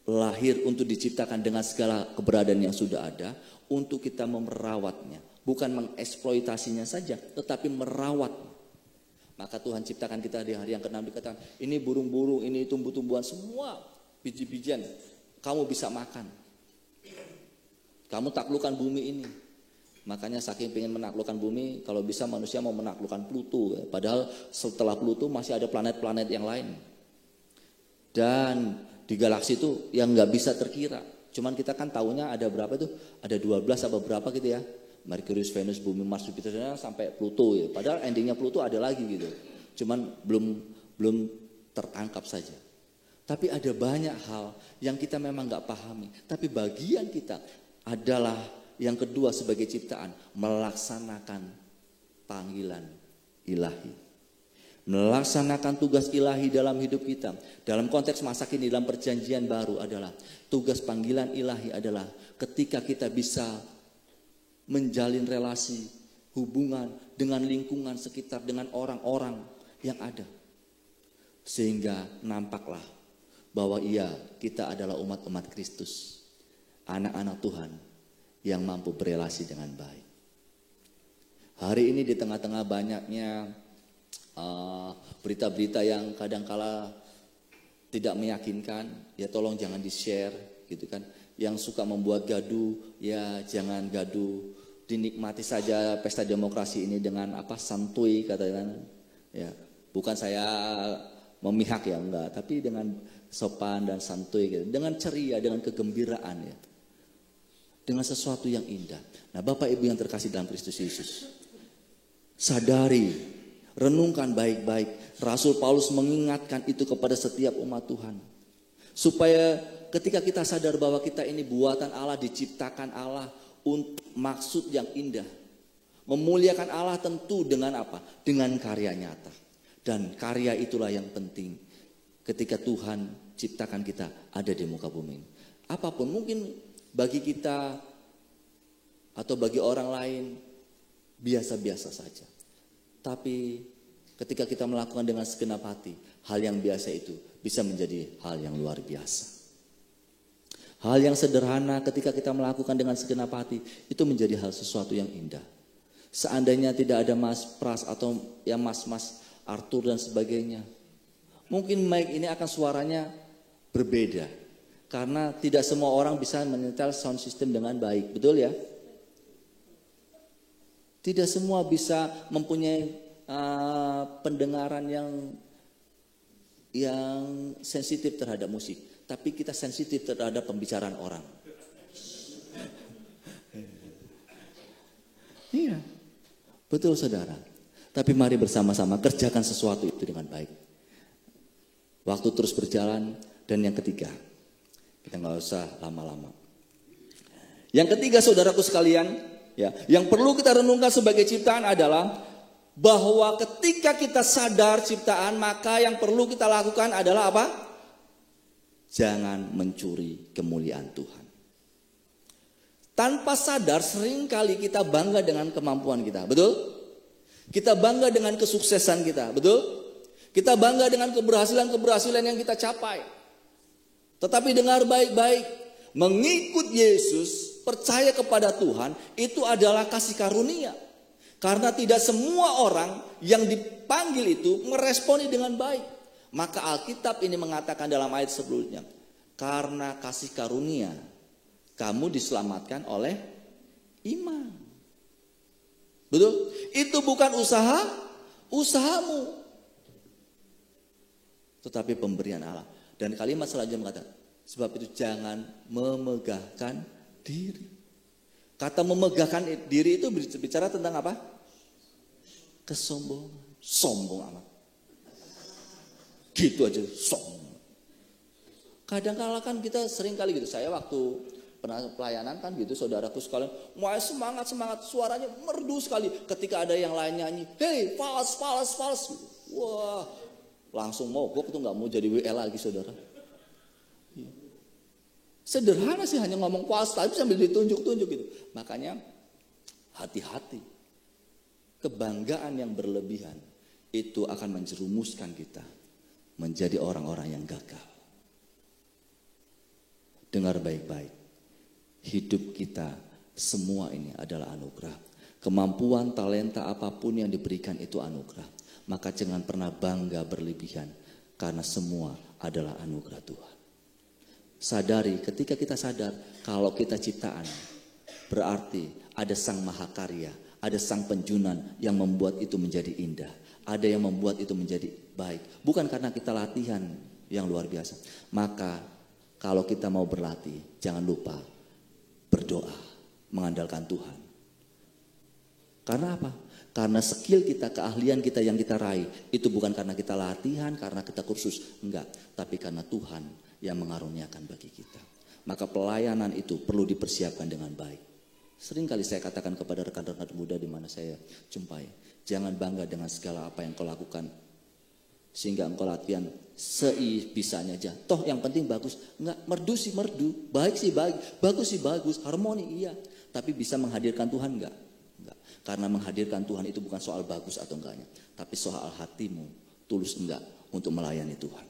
lahir, untuk diciptakan dengan segala keberadaan yang sudah ada, untuk kita merawatnya. Bukan mengeksploitasinya saja, tetapi merawat. Maka Tuhan ciptakan kita di hari yang ke-6, dikatakan, ini burung-burung, ini tumbuh-tumbuhan, semua biji-bijian kamu bisa makan. Kamu taklukkan bumi ini. Makanya saking pengen menaklukkan bumi, kalau bisa manusia mau menaklukkan Pluto. Padahal setelah Pluto masih ada planet-planet yang lain. Dan di galaksi itu yang nggak bisa terkira. Cuman kita kan tahunya ada berapa tuh? Ada 12 apa berapa gitu ya. Merkurius, Venus, Bumi, Mars, Jupiter sampai Pluto ya. Padahal endingnya Pluto ada lagi gitu. Cuman belum tertangkap saja. Tapi ada banyak hal yang kita memang nggak pahami. Tapi bagian kita adalah yang kedua sebagai ciptaan, melaksanakan panggilan ilahi. Melaksanakan tugas ilahi dalam hidup kita. Dalam konteks masa kini dalam perjanjian baru adalah tugas panggilan ilahi adalah ketika kita bisa menjalin relasi, hubungan dengan lingkungan sekitar, dengan orang-orang yang ada. Sehingga nampaklah bahwa kita adalah umat-umat Kristus, anak-anak Tuhan yang mampu berelasi dengan baik. Hari ini di tengah-tengah banyaknya berita-berita yang kadangkala tidak meyakinkan, ya tolong jangan di-share gitu kan. Yang suka membuat gaduh, ya jangan gaduh. Dinikmati saja pesta demokrasi ini dengan santuy katanya. Ya, bukan saya memihak ya, enggak, tapi dengan sopan dan santuy gitu. Dengan ceria, dengan kegembiraan ya. Dengan sesuatu yang indah. Nah, Bapak Ibu yang terkasih dalam Kristus Yesus, sadari, renungkan baik-baik. Rasul Paulus mengingatkan itu kepada setiap umat Tuhan. Supaya ketika kita sadar bahwa kita ini buatan Allah, diciptakan Allah untuk maksud yang indah. Memuliakan Allah tentu dengan apa? Dengan karya nyata. Dan karya itulah yang penting ketika Tuhan ciptakan kita ada di muka bumi. Apapun mungkin bagi kita atau bagi orang lain biasa-biasa saja. Tapi ketika kita melakukan dengan segenap hati, hal yang biasa itu bisa menjadi hal yang luar biasa. Hal yang sederhana ketika kita melakukan dengan segenap hati itu menjadi hal sesuatu yang indah. Seandainya tidak ada Mas Pras atau yang Mas Arthur dan sebagainya, mungkin mic ini akan suaranya berbeda. Karena tidak semua orang bisa menyetel sound system dengan baik, betul ya? Tidak semua bisa mempunyai pendengaran yang sensitif terhadap musik. Tapi kita sensitif terhadap pembicaraan orang. Iya, betul saudara. Tapi mari bersama-sama kerjakan sesuatu itu dengan baik. Waktu terus berjalan. Dan yang ketiga, kita nggak usah lama-lama. Yang ketiga saudaraku sekalian, ya, yang perlu kita renungkan sebagai ciptaan adalah bahwa ketika kita sadar ciptaan, maka yang perlu kita lakukan adalah apa? Jangan mencuri kemuliaan Tuhan. Tanpa sadar seringkali kita bangga dengan kemampuan kita, betul? Kita bangga dengan kesuksesan kita, betul? Kita bangga dengan keberhasilan yang kita capai. Tetapi dengar baik-baik, mengikut Yesus, percaya kepada Tuhan, itu adalah kasih karunia. Karena tidak semua orang yang dipanggil itu meresponi dengan baik. Maka Alkitab ini mengatakan dalam ayat sebelumnya, karena kasih karunia, kamu diselamatkan oleh iman. Betul? Itu bukan usahamu. Tetapi pemberian Allah. Dan kalimat selanjutnya mengatakan, sebab itu jangan memegahkan diri. Kata memegahkan diri itu bicara tentang apa? Kesombongan. Sombong amat. Gitu aja, sombong. Kadang-kala kan kita sering kali gitu. Saya waktu pelayanan kan gitu, saudaraku sekalian, mulai semangat, suaranya merdu sekali. Ketika ada yang lain nyanyi, hey, fals. Wah, langsung mogok tuh, nggak mau jadi WL lagi saudara. Sederhana sih, hanya ngomong fals, tapi sambil ditunjuk-tunjuk gitu. Makanya hati-hati. Kebanggaan yang berlebihan itu akan menjerumuskan kita menjadi orang-orang yang gagal. Dengar baik-baik, hidup kita semua ini adalah anugerah. Kemampuan, talenta apapun yang diberikan itu anugerah. Maka jangan pernah bangga berlebihan, karena semua adalah anugerah Tuhan. Sadari, ketika kita sadar kalau kita ciptaan, berarti ada Sang Mahakarya, ada Sang Penjunan yang membuat itu menjadi indah. Ada yang membuat itu menjadi baik. Bukan karena kita latihan yang luar biasa. Maka kalau kita mau berlatih, jangan lupa berdoa, mengandalkan Tuhan. Karena apa? Karena skill kita, keahlian kita yang kita raih, itu bukan karena kita latihan, karena kita kursus. Enggak, tapi karena Tuhan yang mengaruniakan bagi kita. Maka pelayanan itu perlu dipersiapkan dengan baik. Sering kali saya katakan kepada rekan-rekan muda di mana saya jumpai, jangan bangga dengan segala apa yang kau lakukan, sehingga engkau latihan sebisanya aja. Toh yang penting bagus. Enggak, merdu sih merdu, baik sih baik, bagus sih bagus, harmoni iya. Tapi bisa menghadirkan Tuhan enggak? Enggak. Karena menghadirkan Tuhan itu bukan soal bagus atau enggaknya, tapi soal hatimu tulus enggak untuk melayani Tuhan.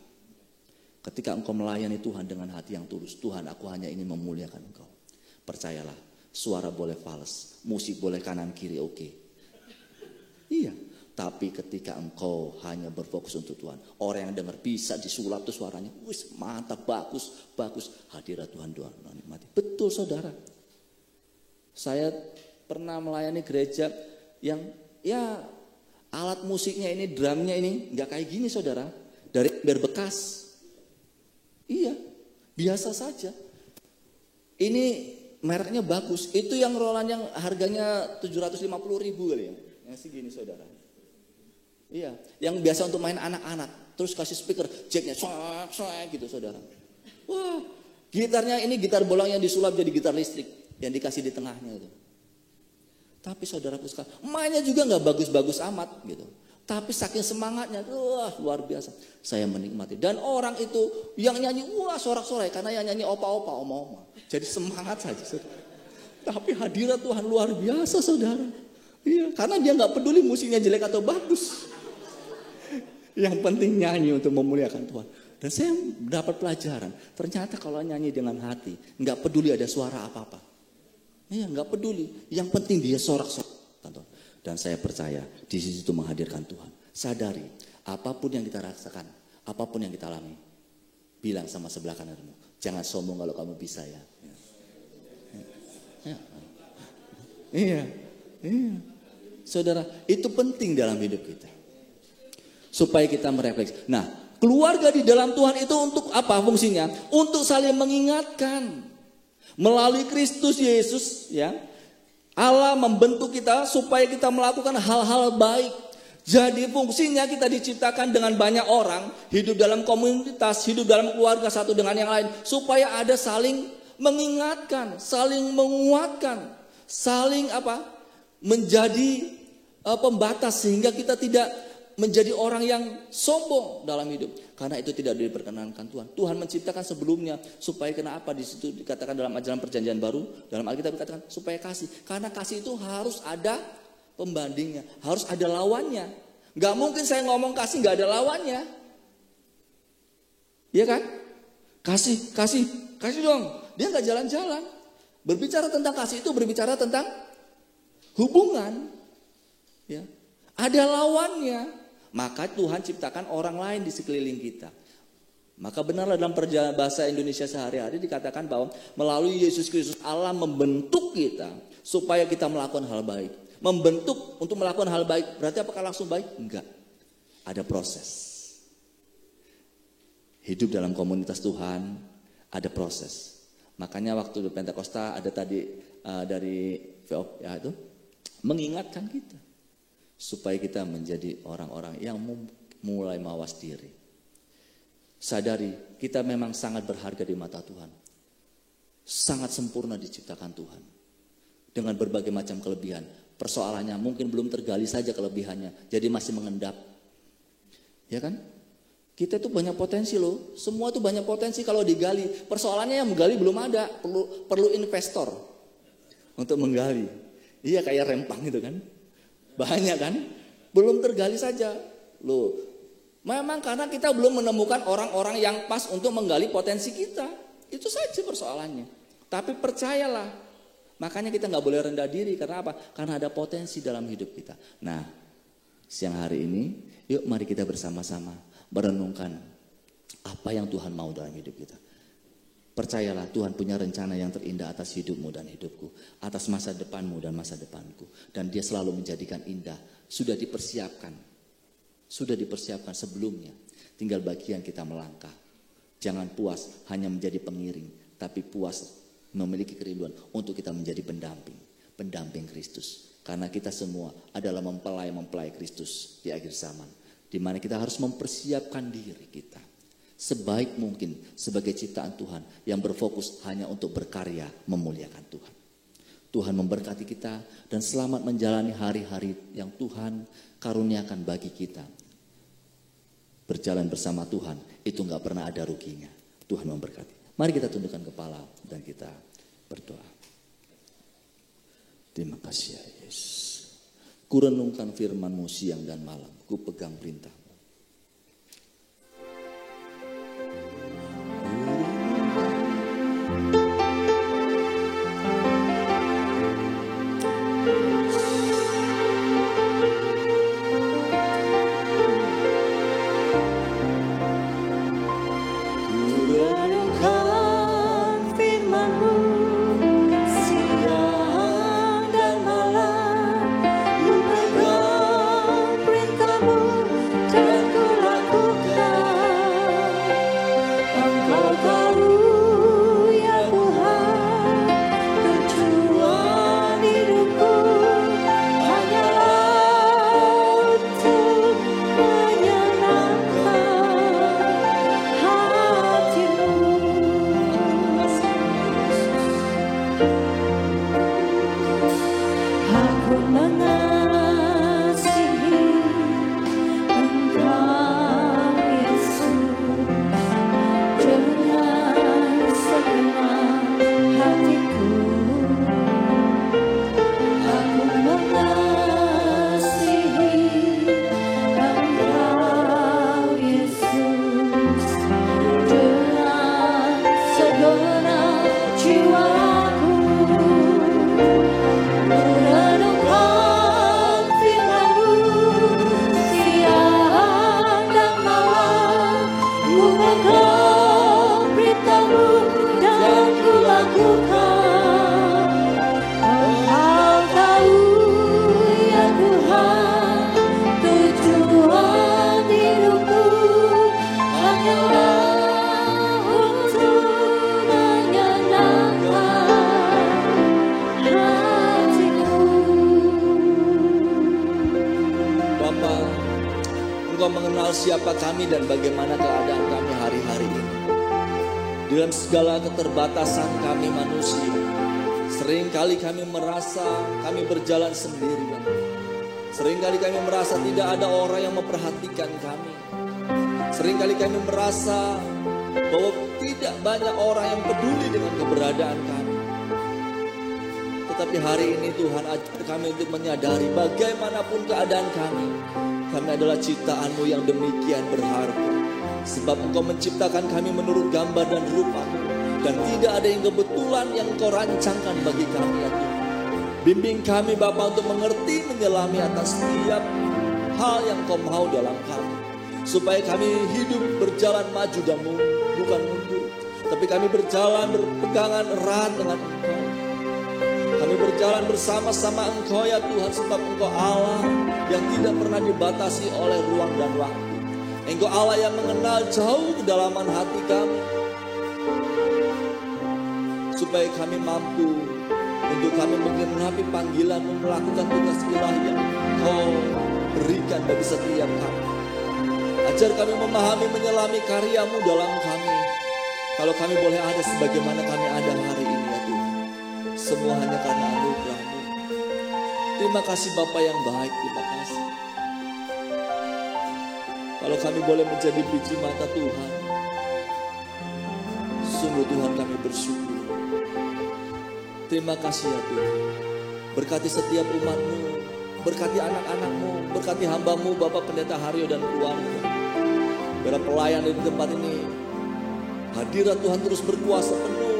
Ketika engkau melayani Tuhan dengan hati yang tulus, Tuhan, aku hanya ingin memuliakan engkau. Percayalah, suara boleh fals, musik boleh kanan kiri, oke. Iya. Tapi ketika engkau hanya berfokus untuk Tuhan, orang yang dengar bisa disulap tuh suaranya, wis mantap, bagus, bagus. Hadirat Tuhan nikmati. Betul saudara. Saya pernah melayani gereja yang ya alat musiknya ini, drumnya ini nggak kayak gini saudara, dari ember bekas. Iya, biasa saja. Ini mereknya bagus. Itu yang Roland yang harganya 750.000 kali ya. Yang segini saudara. Iya, yang biasa untuk main anak-anak, terus kasih speaker, jacknya soek gitu saudara. Wah, gitarnya ini gitar bolang yang disulap jadi gitar listrik, yang dikasih di tengahnya itu. Tapi saudaraku sekalian, mainnya juga nggak bagus-bagus amat gitu. Tapi saking semangatnya, wah luar biasa. Saya menikmati. Dan orang itu yang nyanyi, wah sorak-sorai, karena yang nyanyi opa-opa, oma-oma. Jadi semangat saja saudara. Tapi hadirat Tuhan luar biasa saudara. Iya, karena dia nggak peduli musiknya jelek atau bagus. Yang penting nyanyi untuk memuliakan Tuhan. Dan saya dapat pelajaran. Ternyata kalau nyanyi dengan hati, nggak peduli ada suara apa-apa. Iya, nggak peduli. Yang penting dia sorak-sorak. Dan saya percaya di situ menghadirkan Tuhan. Sadari, apapun yang kita rasakan, apapun yang kita alami, bilang sama sebelah kananmu, jangan sombong kalau kamu bisa ya. Iya. Saudara, itu penting dalam hidup kita. Supaya kita merefleksi. Nah, keluarga di dalam Tuhan itu untuk apa fungsinya? Untuk saling mengingatkan. Melalui Kristus Yesus ya, Allah membentuk kita supaya kita melakukan hal-hal baik. Jadi fungsinya kita diciptakan dengan banyak orang, hidup dalam komunitas, hidup dalam keluarga satu dengan yang lain, supaya ada saling mengingatkan, saling menguatkan, saling apa? Menjadi pembatas sehingga kita tidak menjadi orang yang sombong dalam hidup. Karena itu tidak diperkenankan Tuhan. Tuhan menciptakan sebelumnya supaya kenapa di situ dikatakan dalam ajaran perjanjian baru, dalam Alkitab dikatakan supaya kasih. Karena kasih itu harus ada pembandingnya, harus ada lawannya. Gak mungkin saya ngomong kasih gak ada lawannya. Iya kan? Kasih dong. Dia gak jalan-jalan. Berbicara tentang kasih itu berbicara tentang hubungan. Ya. Ada lawannya. Maka Tuhan ciptakan orang lain di sekeliling kita. Maka benarlah dalam bahasa Indonesia sehari-hari dikatakan bahwa melalui Yesus Kristus Allah membentuk kita supaya kita melakukan hal baik. Membentuk untuk melakukan hal baik. Berarti apakah langsung baik? Enggak. Ada proses. Hidup dalam komunitas Tuhan ada proses. Makanya waktu di Pentakosta ada tadi dari VOP ya itu mengingatkan kita. Supaya kita menjadi orang-orang yang mulai mawas diri. Sadari, kita memang sangat berharga di mata Tuhan. Sangat sempurna diciptakan Tuhan. Dengan berbagai macam kelebihan. Persoalannya mungkin belum tergali saja kelebihannya. Jadi masih mengendap. Ya kan? Kita itu banyak potensi loh. Semua itu banyak potensi kalau digali. Persoalannya yang menggali belum ada. Perlu investor. Untuk menggali. Iya kayak rempang gitu kan. Banyak kan? Belum tergali saja. Loh, memang karena kita belum menemukan orang-orang yang pas untuk menggali potensi kita. Itu saja persoalannya. Tapi percayalah, makanya kita nggak boleh rendah diri. Karena apa? Karena ada potensi dalam hidup kita. Nah, siang hari ini, yuk mari kita bersama-sama merenungkan apa yang Tuhan mau dalam hidup kita. Percayalah, Tuhan punya rencana yang terindah atas hidupmu dan hidupku, atas masa depanmu dan masa depanku. Dan Dia selalu menjadikan indah. Sudah dipersiapkan sebelumnya. Tinggal bagian kita melangkah. Jangan puas hanya menjadi pengiring, tapi puas memiliki kerinduan untuk kita menjadi pendamping Kristus. Karena kita semua adalah mempelai Kristus di akhir zaman, di mana kita harus mempersiapkan diri kita sebaik mungkin sebagai ciptaan Tuhan yang berfokus hanya untuk berkarya memuliakan Tuhan. Tuhan memberkati kita dan selamat menjalani hari-hari yang Tuhan karuniakan bagi kita. Berjalan bersama Tuhan itu gak pernah ada ruginya. Tuhan memberkati. Mari kita tundukkan kepala dan kita berdoa. Terima kasih ya Yesus. Ku renungkan firman-Mu siang dan malam. Ku pegang perintah. Siapa kami dan bagaimana keadaan kami hari-hari ini. Dalam segala keterbatasan kami manusia, seringkali kami merasa kami berjalan sendirian. Seringkali kami merasa tidak ada orang yang memperhatikan kami. Seringkali kami merasa bahwa tidak banyak orang yang peduli dengan keberadaan kami. Tetapi hari ini Tuhan ajar kami untuk menyadari bagaimanapun keadaan kami adalah ciptaan-Mu yang demikian berharga. Sebab Engkau menciptakan kami menurut gambar dan rupa-Mu. Dan tidak ada yang kebetulan yang Engkau rancangkan bagi kami ya Tuhan. Bimbing kami Bapa untuk mengerti menyelami atas setiap hal yang Engkau mau dalam kami. Supaya kami hidup berjalan maju dan bukan mundur. Tapi kami berjalan berpegangan erat dengan Engkau. Kami berjalan bersama-sama Engkau ya Tuhan, sebab Engkau Allah yang tidak pernah dibatasi oleh ruang dan waktu. Engkau Allah yang mengenal jauh kedalaman hati kami. Supaya kami mampu untuk kami menggenapi panggilan-Mu, melakukan tugas ilahi yang Engkau berikan bagi setiap kami. Ajar kami memahami menyelami karya-Mu dalam kami. Kalau kami boleh ada sebagaimana kami ada hari ini ya Tuhan. Semua hanya karena anugerah-Mu. Terima kasih Bapa yang baik, terima kasih. Kalau kami boleh menjadi biji mata Tuhan, sungguh Tuhan kami bersyukur. Terima kasih ya Tuhan. Berkati setiap umat-Mu Berkati anak-anakmu, berkati hambamu Bapak Pendeta Haryo dan keluarga. Biar pelayan di tempat ini, hadirat Tuhan terus berkuasa penuh.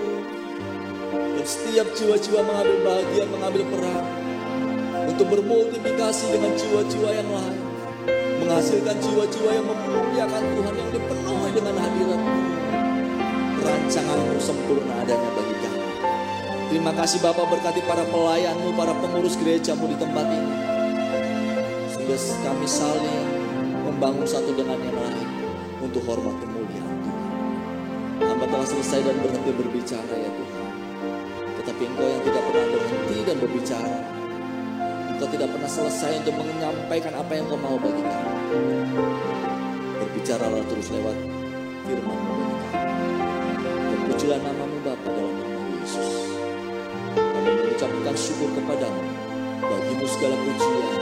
Dan setiap jiwa-jiwa mengambil bagian, mengambil peran untuk bermultiplikasi dengan jiwa-jiwa yang lain, menghasilkan jiwa-jiwa yang memuliakan Tuhan, yang dipenuhi dengan hadirat-Mu. Rancangan-Mu sempurna adanya bagi kami. Terima kasih Bapak, berkati para pelayan-Mu, para pengurus gereja-Mu di tempat ini. Sehingga kami saling membangun satu dengan yang lain untuk hormat kemuliaan Tuhan. Hamba telah selesai dan berhenti berbicara ya Tuhan. Tetapi Engkau yang tidak pernah berhenti dan berbicara, Engkau tidak pernah selesai untuk menyampaikan apa yang Engkau mau bagi kami. Berbicaralah terus lewat firman-Mu bagi kami. Terpujilah nama-Mu Bapa dalam nama Yesus. Kami mengucapkan syukur kepadamu. Bagimu segala pujian,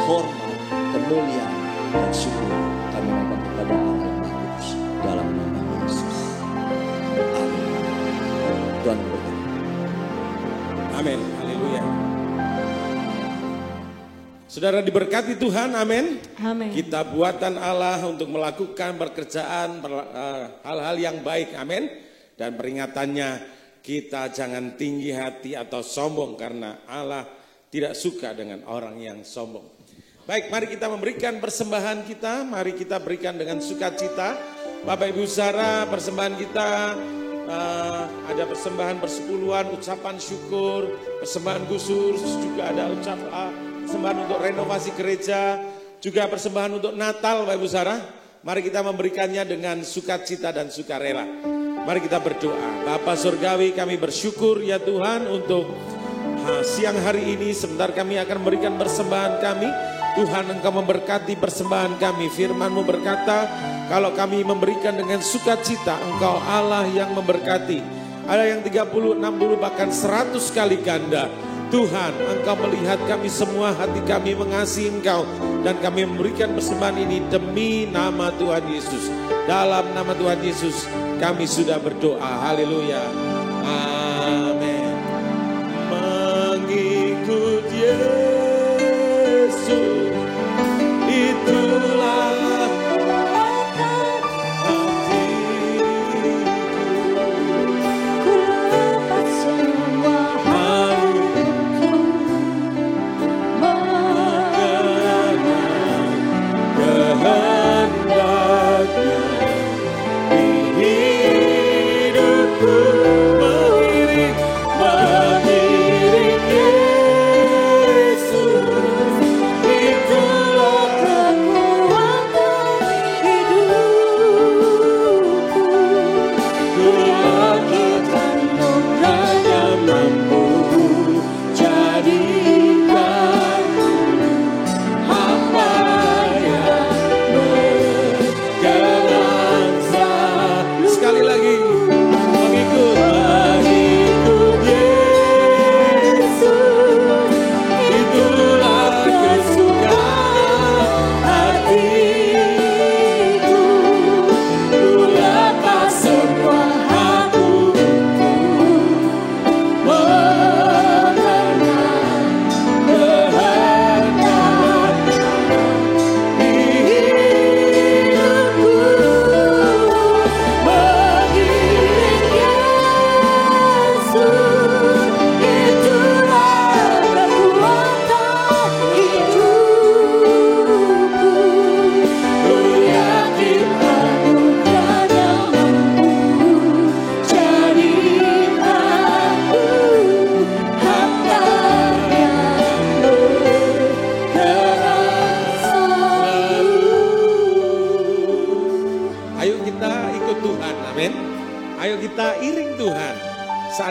hormat, kemuliaan, dan syukur kami mohon kepada Allah yang Maha Kudus dalam nama Yesus. Amin. Tuhan berkati. Amin. Haleluya. Saudara diberkati Tuhan, amin. Amin. Kita buatan Allah untuk melakukan pekerjaan, hal-hal yang baik, amin. Dan peringatannya, kita jangan tinggi hati atau sombong karena Allah tidak suka dengan orang yang sombong. Baik, mari kita memberikan persembahan kita, mari kita berikan dengan sukacita. Bapak Ibu Saudara, persembahan kita ada persembahan persepuluhan, ucapan syukur, persembahan khusus, juga ada persembahan untuk renovasi gereja, juga persembahan untuk Natal Bapak Ibu Saudara. Mari kita memberikannya dengan sukacita dan sukarela. Mari kita berdoa. Bapa Surgawi, kami bersyukur ya Tuhan untuk siang hari ini. Sebentar kami akan memberikan persembahan kami. Tuhan, Engkau memberkati persembahan kami. Firman-Mu berkata, kalau kami memberikan dengan sukacita, Engkau Allah yang memberkati. Ada yang 30, 60, bahkan 100 kali ganda. Tuhan, Engkau melihat kami semua, hati kami mengasihi Engkau. Dan kami memberikan persembahan ini demi nama Tuhan Yesus. Dalam nama Tuhan Yesus, kami sudah berdoa. Haleluya. Amin. Mengikut Yesus, itulah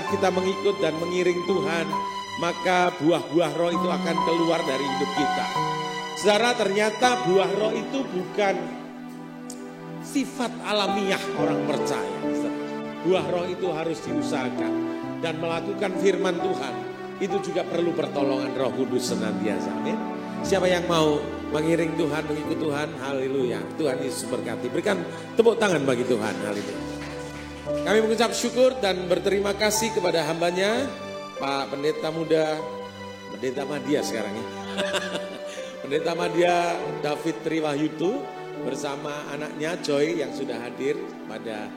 kita mengikut dan mengiring Tuhan, maka buah-buah roh itu akan keluar dari hidup kita. Saudara, ternyata buah roh itu bukan sifat alamiah orang percaya. Buah roh itu harus diusahakan dan melakukan firman Tuhan. Itu juga perlu pertolongan Roh Kudus senantiasa. Amin. Siapa yang mau mengiring Tuhan, mengikut Tuhan, haleluya. Tuhan Yesus berkati. Berikan tepuk tangan bagi Tuhan, haleluya. Kami mengucap syukur dan berterima kasih kepada hambanya, Pak Pendeta Muda, Pendeta Madia sekarang ya. Pendeta Madya David Triwahyudu bersama anaknya Joy yang sudah hadir pada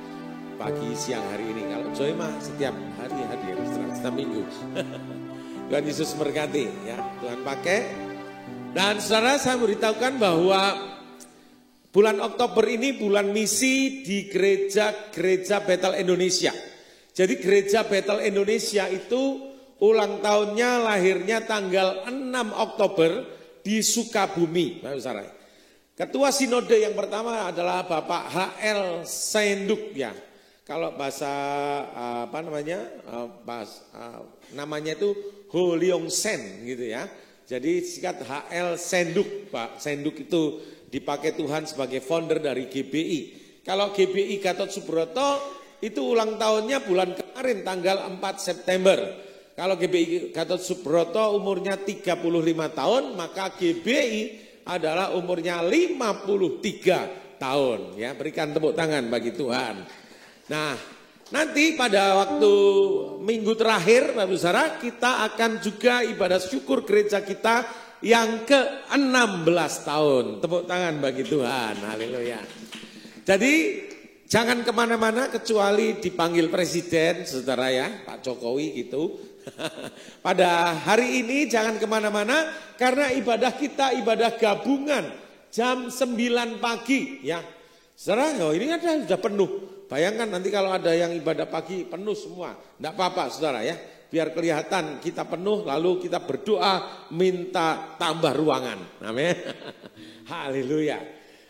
pagi siang hari ini. Kalau Joy mah setiap hari hadir, setiap minggu. Tuhan Yesus memberkati ya, Tuhan pakai. Dan saudara, saya memberitahukan bahwa bulan Oktober ini bulan misi di gereja Bethel Indonesia. Jadi gereja Bethel Indonesia itu ulang tahunnya lahirnya tanggal 6 Oktober di Sukabumi. Saudara. Ketua sinode yang pertama adalah Bapak H.L. Senduk ya. Kalau bahasa namanya itu Ho Leong Sen gitu ya. Jadi singkat H.L. Senduk. Pak Senduk itu dipakai Tuhan sebagai founder dari GBI. Kalau GBI Gatot Subroto itu ulang tahunnya bulan kemarin tanggal 4 September. Kalau GBI Gatot Subroto umurnya 35 tahun, maka GBI adalah umurnya 53 tahun. Ya, berikan tepuk tangan bagi Tuhan. Nah, nanti pada waktu minggu terakhir, Bapak Saudara, kita akan juga ibadah syukur gereja kita yang ke-16 tahun. Tepuk tangan bagi Tuhan, haleluya. Jadi, jangan kemana-mana kecuali dipanggil Presiden, saudara ya, Pak Jokowi gitu. Pada hari ini jangan kemana-mana, karena ibadah kita ibadah gabungan, jam 9 pagi ya. Saudara, ini ada sudah penuh. Bayangkan nanti kalau ada yang ibadah pagi penuh semua. Tidak apa-apa saudara ya. Biar kelihatan kita penuh lalu kita berdoa minta tambah ruangan. Amin. Haleluya.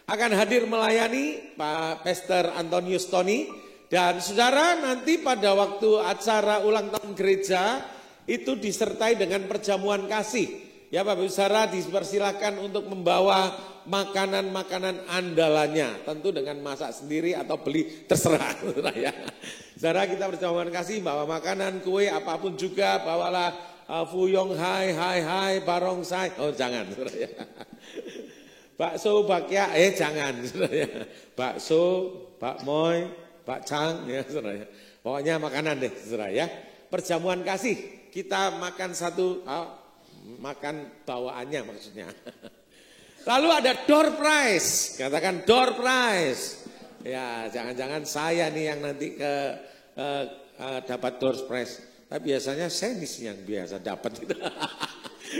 Akan hadir melayani Pak Pastor Antonius Tony. Dan saudara nanti pada waktu acara ulang tahun gereja itu disertai dengan perjamuan kasih. Ya Bapak Saudara dipersilakan untuk membawa makanan-makanan andalannya. Tentu dengan masak sendiri atau beli terserah. Ya. Saudara kita perjamuan kasih bawa makanan, kue apapun juga. Bawalah fuyong hai barongsai. Oh jangan saudara ya. Bakso bakya jangan saudara ya. Bakso, bakmoy, bakcang ya saudara ya. Pokoknya makanan deh saudara ya. Perjamuan kasih kita makan satu makan bawaannya maksudnya. Lalu ada door prize, katakan door prize. Ya jangan-jangan saya nih yang nanti dapat door prize. Tapi biasanya senis yang biasa dapat.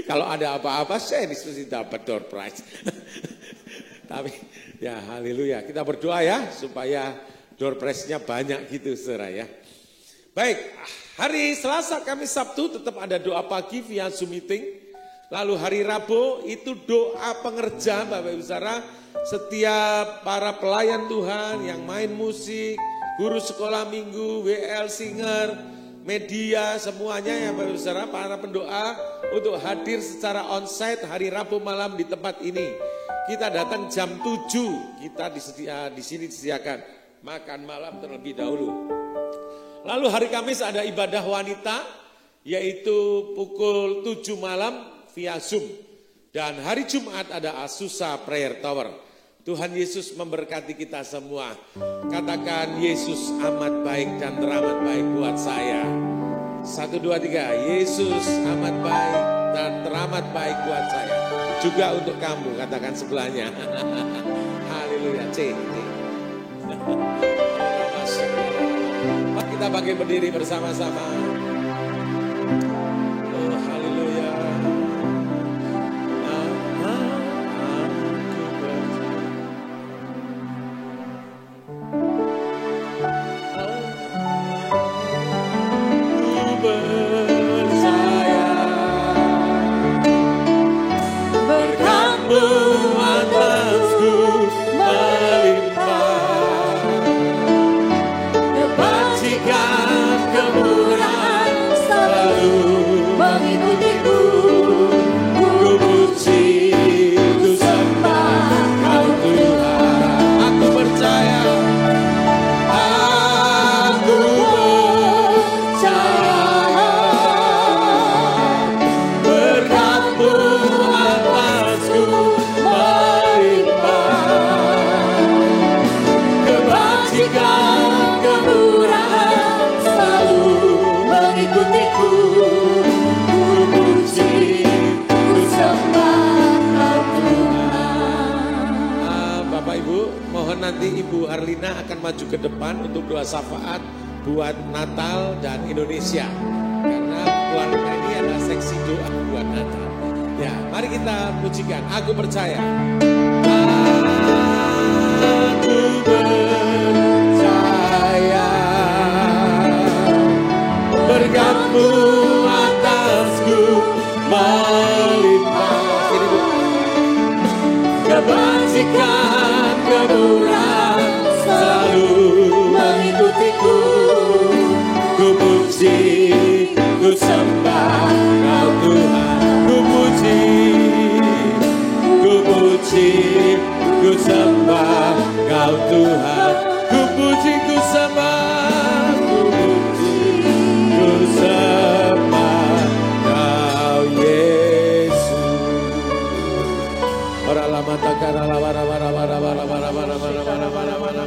Kalau ada apa-apa senis mesti dapat door prize. Tapi ya haleluya, kita berdoa ya supaya door prize-nya banyak gitu saudara ya. Baik, hari Selasa, Kamis, Sabtu tetap ada doa pagi via Zoom meeting. Lalu hari Rabu itu doa pengerja Bapak Ibu Saudara. Setiap para pelayan Tuhan yang main musik, guru sekolah minggu, WL singer, media semuanya ya Bapak Ibu Saudara, para pendoa untuk hadir secara onsite hari Rabu malam di tempat ini. Kita datang jam 7, kita di sini disediakan makan malam terlebih dahulu. Lalu hari Kamis ada ibadah wanita, yaitu pukul 7 malam via Zoom. Dan hari Jumat ada Azusa Prayer Tower. Tuhan Yesus memberkati kita semua. Katakan Yesus amat baik dan teramat baik buat saya. 1, 2, 3. Yesus amat baik dan teramat baik buat saya. Juga untuk kamu, katakan sebelahnya. Haleluya. C. Kita bagi berdiri bersama-sama. Oh haleluya. Ku puji, ku sembah. teman-teman, nanti Ibu Arlina akan maju ke depan untuk doa syafaat buat Natal dan Indonesia. Karena Bu Arlina ini adalah seksi doa buat Natal. Ya, mari kita pujikan. Aku percaya. Aku percaya berkat-Mu atasku melimpah. Kebajikan, kemurahan selalu mengikutiku. Ku puji, ku sembah Kau Tuhan. Ku puji, ku sembah Kau Tuhan. Ku puji, ku sembah, ku puji, ku sembah Kau Yesus. Ora lama takara wara wara wara wara wara wara wara wara wara wara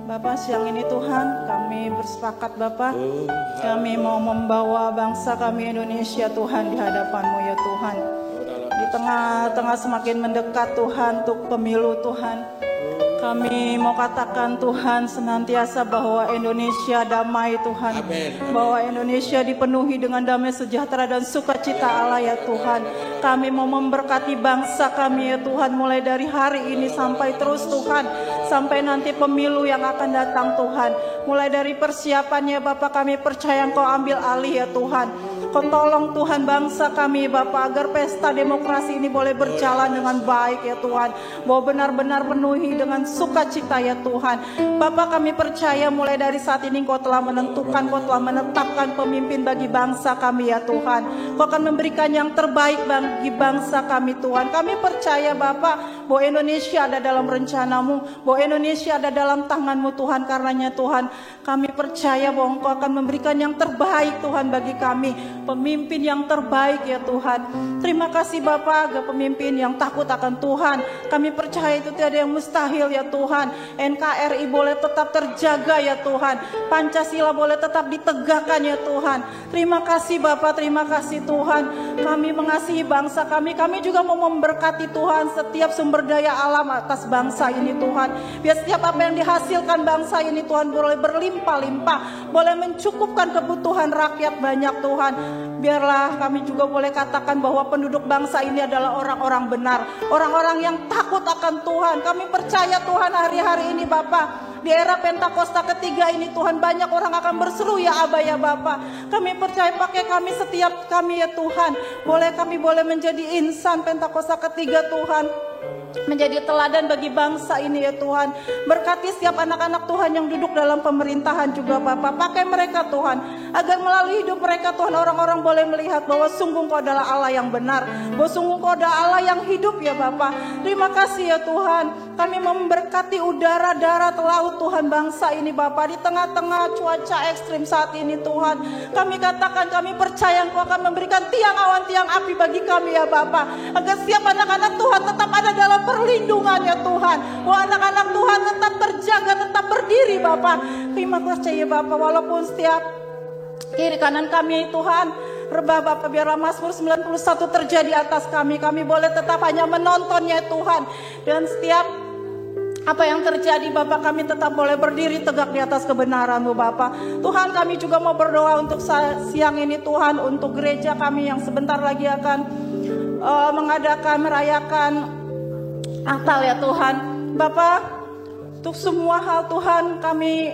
Bapak, siang ini Tuhan kami bersepakat Bapak, kami mau membawa bangsa kami Indonesia Tuhan di hadapan-Mu ya Tuhan. Di tengah-tengah semakin mendekat Tuhan untuk pemilu Tuhan, kami mau katakan Tuhan senantiasa bahwa Indonesia damai Tuhan. Amen. Bahwa Indonesia dipenuhi dengan damai sejahtera dan sukacita Allah ya Tuhan. Kami mau memberkati bangsa kami ya Tuhan, mulai dari hari ini sampai terus Tuhan, sampai nanti pemilu yang akan datang Tuhan. Mulai dari persiapannya Bapak, kami percaya Engkau ambil alih ya Tuhan. Kau tolong Tuhan bangsa kami Bapak, agar pesta demokrasi ini boleh berjalan dengan baik ya Tuhan. Bahwa benar-benar penuhi dengan sukacita ya Tuhan. Bapak, kami percaya mulai dari saat ini Engkau telah menentukan, Engkau telah menetapkan pemimpin bagi bangsa kami ya Tuhan. Engkau akan memberikan yang terbaik bagi bangsa kami Tuhan. Kami percaya Bapak bahwa Indonesia ada dalam rencana-Mu, bahwa Indonesia ada dalam tangan-Mu Tuhan. Karenanya Tuhan, kami percaya bahwa Engkau akan memberikan yang terbaik Tuhan bagi kami, pemimpin yang terbaik ya Tuhan. Terima kasih Bapak, agar pemimpin yang takut akan Tuhan. Kami percaya itu tiada yang mustahil ya Tuhan. NKRI boleh tetap terjaga ya Tuhan. Pancasila boleh tetap ditegakkan ya Tuhan. Terima kasih Bapak, terima kasih Tuhan. Kami mengasihi bangsa kami. Kami juga mau memberkati Tuhan setiap sumber daya alam atas bangsa ini Tuhan. Biar setiap apa yang dihasilkan bangsa ini Tuhan boleh berlimpah-limpah, boleh mencukupkan kebutuhan rakyat banyak Tuhan. Biarlah kami juga boleh katakan bahwa penduduk bangsa ini adalah orang-orang benar, orang-orang yang takut akan Tuhan. Kami percaya Tuhan hari-hari ini Bapak, di era Pentakosta ketiga ini Tuhan, banyak orang akan berseru ya Aba ya Bapak. Kami percaya pakai kami, setiap kami ya Tuhan, kami boleh menjadi insan Pentakosta ketiga Tuhan, menjadi teladan bagi bangsa ini ya Tuhan. Berkati setiap anak-anak Tuhan yang duduk dalam pemerintahan juga Bapak. Pakai mereka Tuhan, agar melalui hidup mereka Tuhan, orang-orang boleh melihat bahwa sungguh Engkau adalah Allah yang benar, bahwa sungguh Engkau adalah Allah yang hidup ya Bapak. Terima kasih ya Tuhan. Kami memberkati udara, darat, laut Tuhan bangsa ini Bapak. Di tengah-tengah cuaca ekstrim saat ini Tuhan, kami katakan kami percaya Engkau akan memberikan tiang awan, tiang api bagi kami ya Bapak, agar setiap anak-anak Tuhan tetap ada dalam perlindungan ya Tuhan. Bahwa anak-anak Tuhan tetap terjaga, tetap berdiri Bapak. Terima kasih ya Bapak, walaupun setiap kiri kanan kami Tuhan rebah Bapak, biarlah Mazmur 91 terjadi atas kami. Kami boleh tetap hanya menontonnya Tuhan. Dan setiap apa yang terjadi Bapak, kami tetap boleh berdiri tegak di atas kebenaran-Mu Bapak. Tuhan, kami juga mau berdoa untuk siang ini Tuhan, untuk gereja kami yang sebentar lagi akan merayakan Natal ya Tuhan. Bapak, untuk semua hal Tuhan kami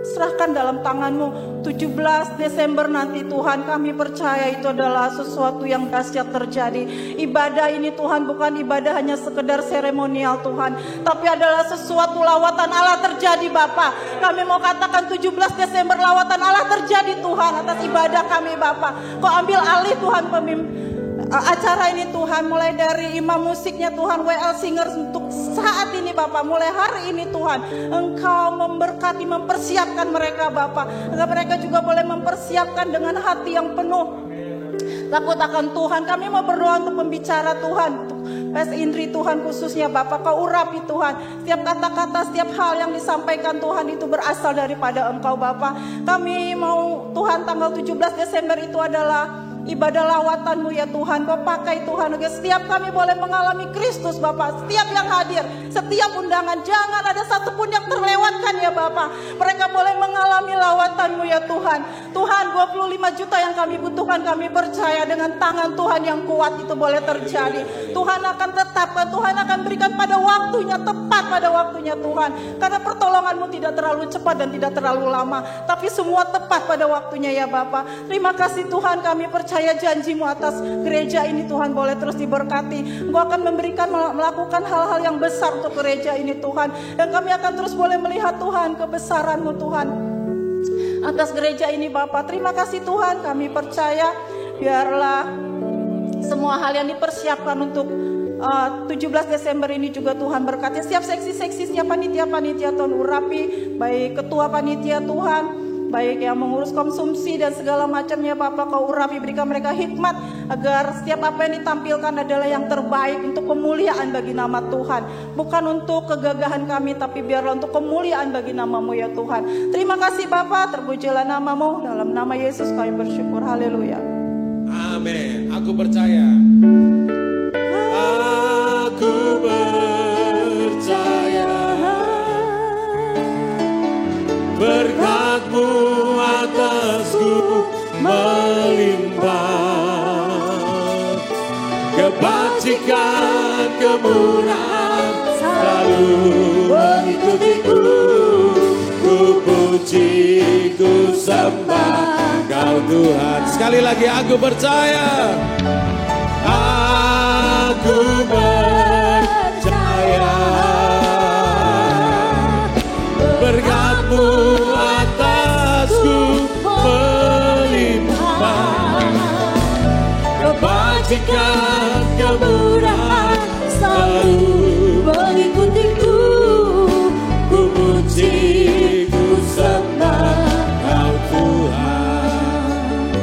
serahkan dalam tangan-Mu. 17 Desember nanti Tuhan, kami percaya itu adalah sesuatu yang dahsyat terjadi. Ibadah ini Tuhan bukan ibadah hanya sekedar seremonial Tuhan, tapi adalah sesuatu lawatan Allah terjadi Bapak. Kami mau katakan 17 Desember lawatan Allah terjadi Tuhan atas ibadah kami Bapak. Kau ambil alih Tuhan acara ini Tuhan, mulai dari imam musiknya Tuhan, WL Singers untuk saat ini Bapak, mulai hari ini Tuhan, Engkau memberkati, mempersiapkan mereka Bapak, agar mereka juga boleh mempersiapkan dengan hati yang penuh takut akan Tuhan. Kami mau berdoa untuk pembicara Tuhan, untuk Pas Indri Tuhan khususnya Bapak, Kau urapi Tuhan, setiap kata-kata, setiap hal yang disampaikan Tuhan itu berasal daripada Engkau Bapak. Kami mau Tuhan tanggal 17 Desember itu adalah ibadah lawatan-Mu ya Tuhan. Kau pakai Tuhan, agar setiap kami boleh mengalami Kristus Bapak. Setiap yang hadir, setiap undangan, jangan ada satupun yang terlewatkan ya Bapak. Mereka boleh mengalami lawatan-Mu ya Tuhan. Tuhan, 25 juta yang kami butuhkan, kami percaya dengan tangan Tuhan yang kuat itu boleh terjadi. Tuhan akan tetapkan, Tuhan akan berikan pada waktunya, tepat pada waktunya Tuhan. Karena pertolongan-Mu tidak terlalu cepat dan tidak terlalu lama, tapi semua tepat pada waktunya ya Bapak. Terima kasih Tuhan, kami percaya janji-Mu atas gereja ini Tuhan boleh terus diberkati. Engkau akan melakukan hal-hal yang besar untuk gereja ini Tuhan. Dan kami akan terus boleh melihat Tuhan kebesaran-Mu Tuhan atas gereja ini Bapak. Terima kasih Tuhan, kami percaya biarlah semua hal yang dipersiapkan untuk 17 Desember ini juga Tuhan berkati setiap seksi-seksi, setiap panitia-panitia Tuhan urapi, baik ketua panitia Tuhan, baik yang mengurus konsumsi dan segala macamnya Bapak, Kau urapi, berikan mereka hikmat agar setiap apa yang ditampilkan adalah yang terbaik untuk kemuliaan bagi nama Tuhan, bukan untuk kegagahan kami, tapi biarlah untuk kemuliaan bagi nama-Mu ya Tuhan. Terima kasih Bapak, terpujilah nama-Mu, dalam nama Yesus kami bersyukur, haleluya. Amin. Aku percaya. Aku percaya berkat-Mu atasku melimpah, kebajikan, kemurahan selalu mengikutiku. Ku puji, ku sembah Kau Tuhan. Sekali lagi aku percaya. Aku percaya berkat-Mu atasku melimpah, kebajikan, kemurahan selalu mengikutiku. Ku puji, ku sembah Kau Tuhan.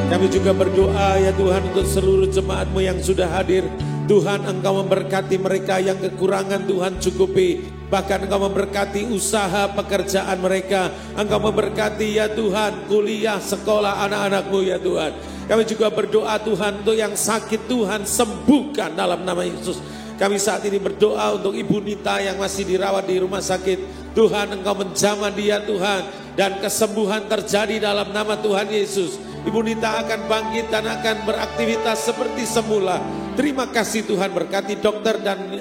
Kami juga berdoa ya Tuhan untuk seluruh jemaat-Mu yang sudah hadir. Tuhan, Engkau memberkati mereka yang kekurangan, Tuhan cukupi. Bahkan Engkau memberkati usaha pekerjaan mereka. Engkau memberkati ya Tuhan kuliah sekolah anak-anak-Mu ya Tuhan. Kami juga berdoa Tuhan untuk yang sakit, Tuhan sembuhkan dalam nama Yesus. Kami saat ini berdoa untuk Ibu Nita yang masih dirawat di rumah sakit. Tuhan, Engkau menjamah dia Tuhan, dan kesembuhan terjadi dalam nama Tuhan Yesus. Ibu Nita akan bangkit dan akan beraktivitas seperti semula. Terima kasih Tuhan, berkati dokter dan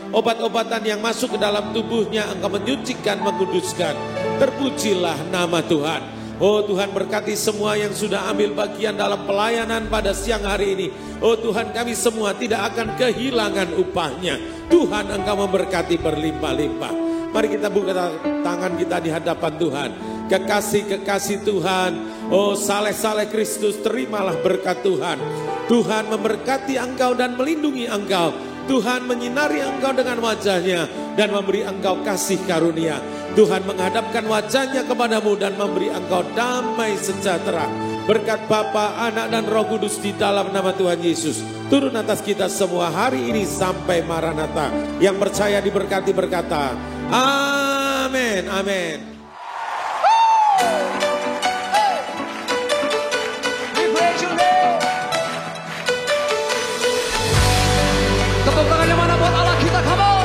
obat-obatan yang masuk ke dalam tubuhnya. Engkau menyucikan, mengkuduskan. Terpujilah nama Tuhan. Oh Tuhan, berkati semua yang sudah ambil bagian dalam pelayanan pada siang hari ini. Oh Tuhan, kami semua tidak akan kehilangan upahnya. Tuhan, Engkau memberkati berlimpah-limpah. Mari kita buka tangan kita di hadapan Tuhan. Kekasih-kekasih Tuhan, oh saleh-saleh Kristus, terimalah berkat Tuhan. Tuhan memberkati engkau dan melindungi engkau. Tuhan menyinari engkau dengan wajahnya dan memberi engkau kasih karunia. Tuhan menghadapkan wajahnya kepadamu dan memberi engkau damai sejahtera. Berkat Bapa, Anak dan Roh Kudus di dalam nama Tuhan Yesus turun atas kita semua hari ini sampai Maranatha. Yang percaya diberkati berkata, amin, amin. Tepuk tangannya mana buat Allah kita, come on.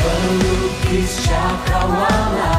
Pelukis cakrawala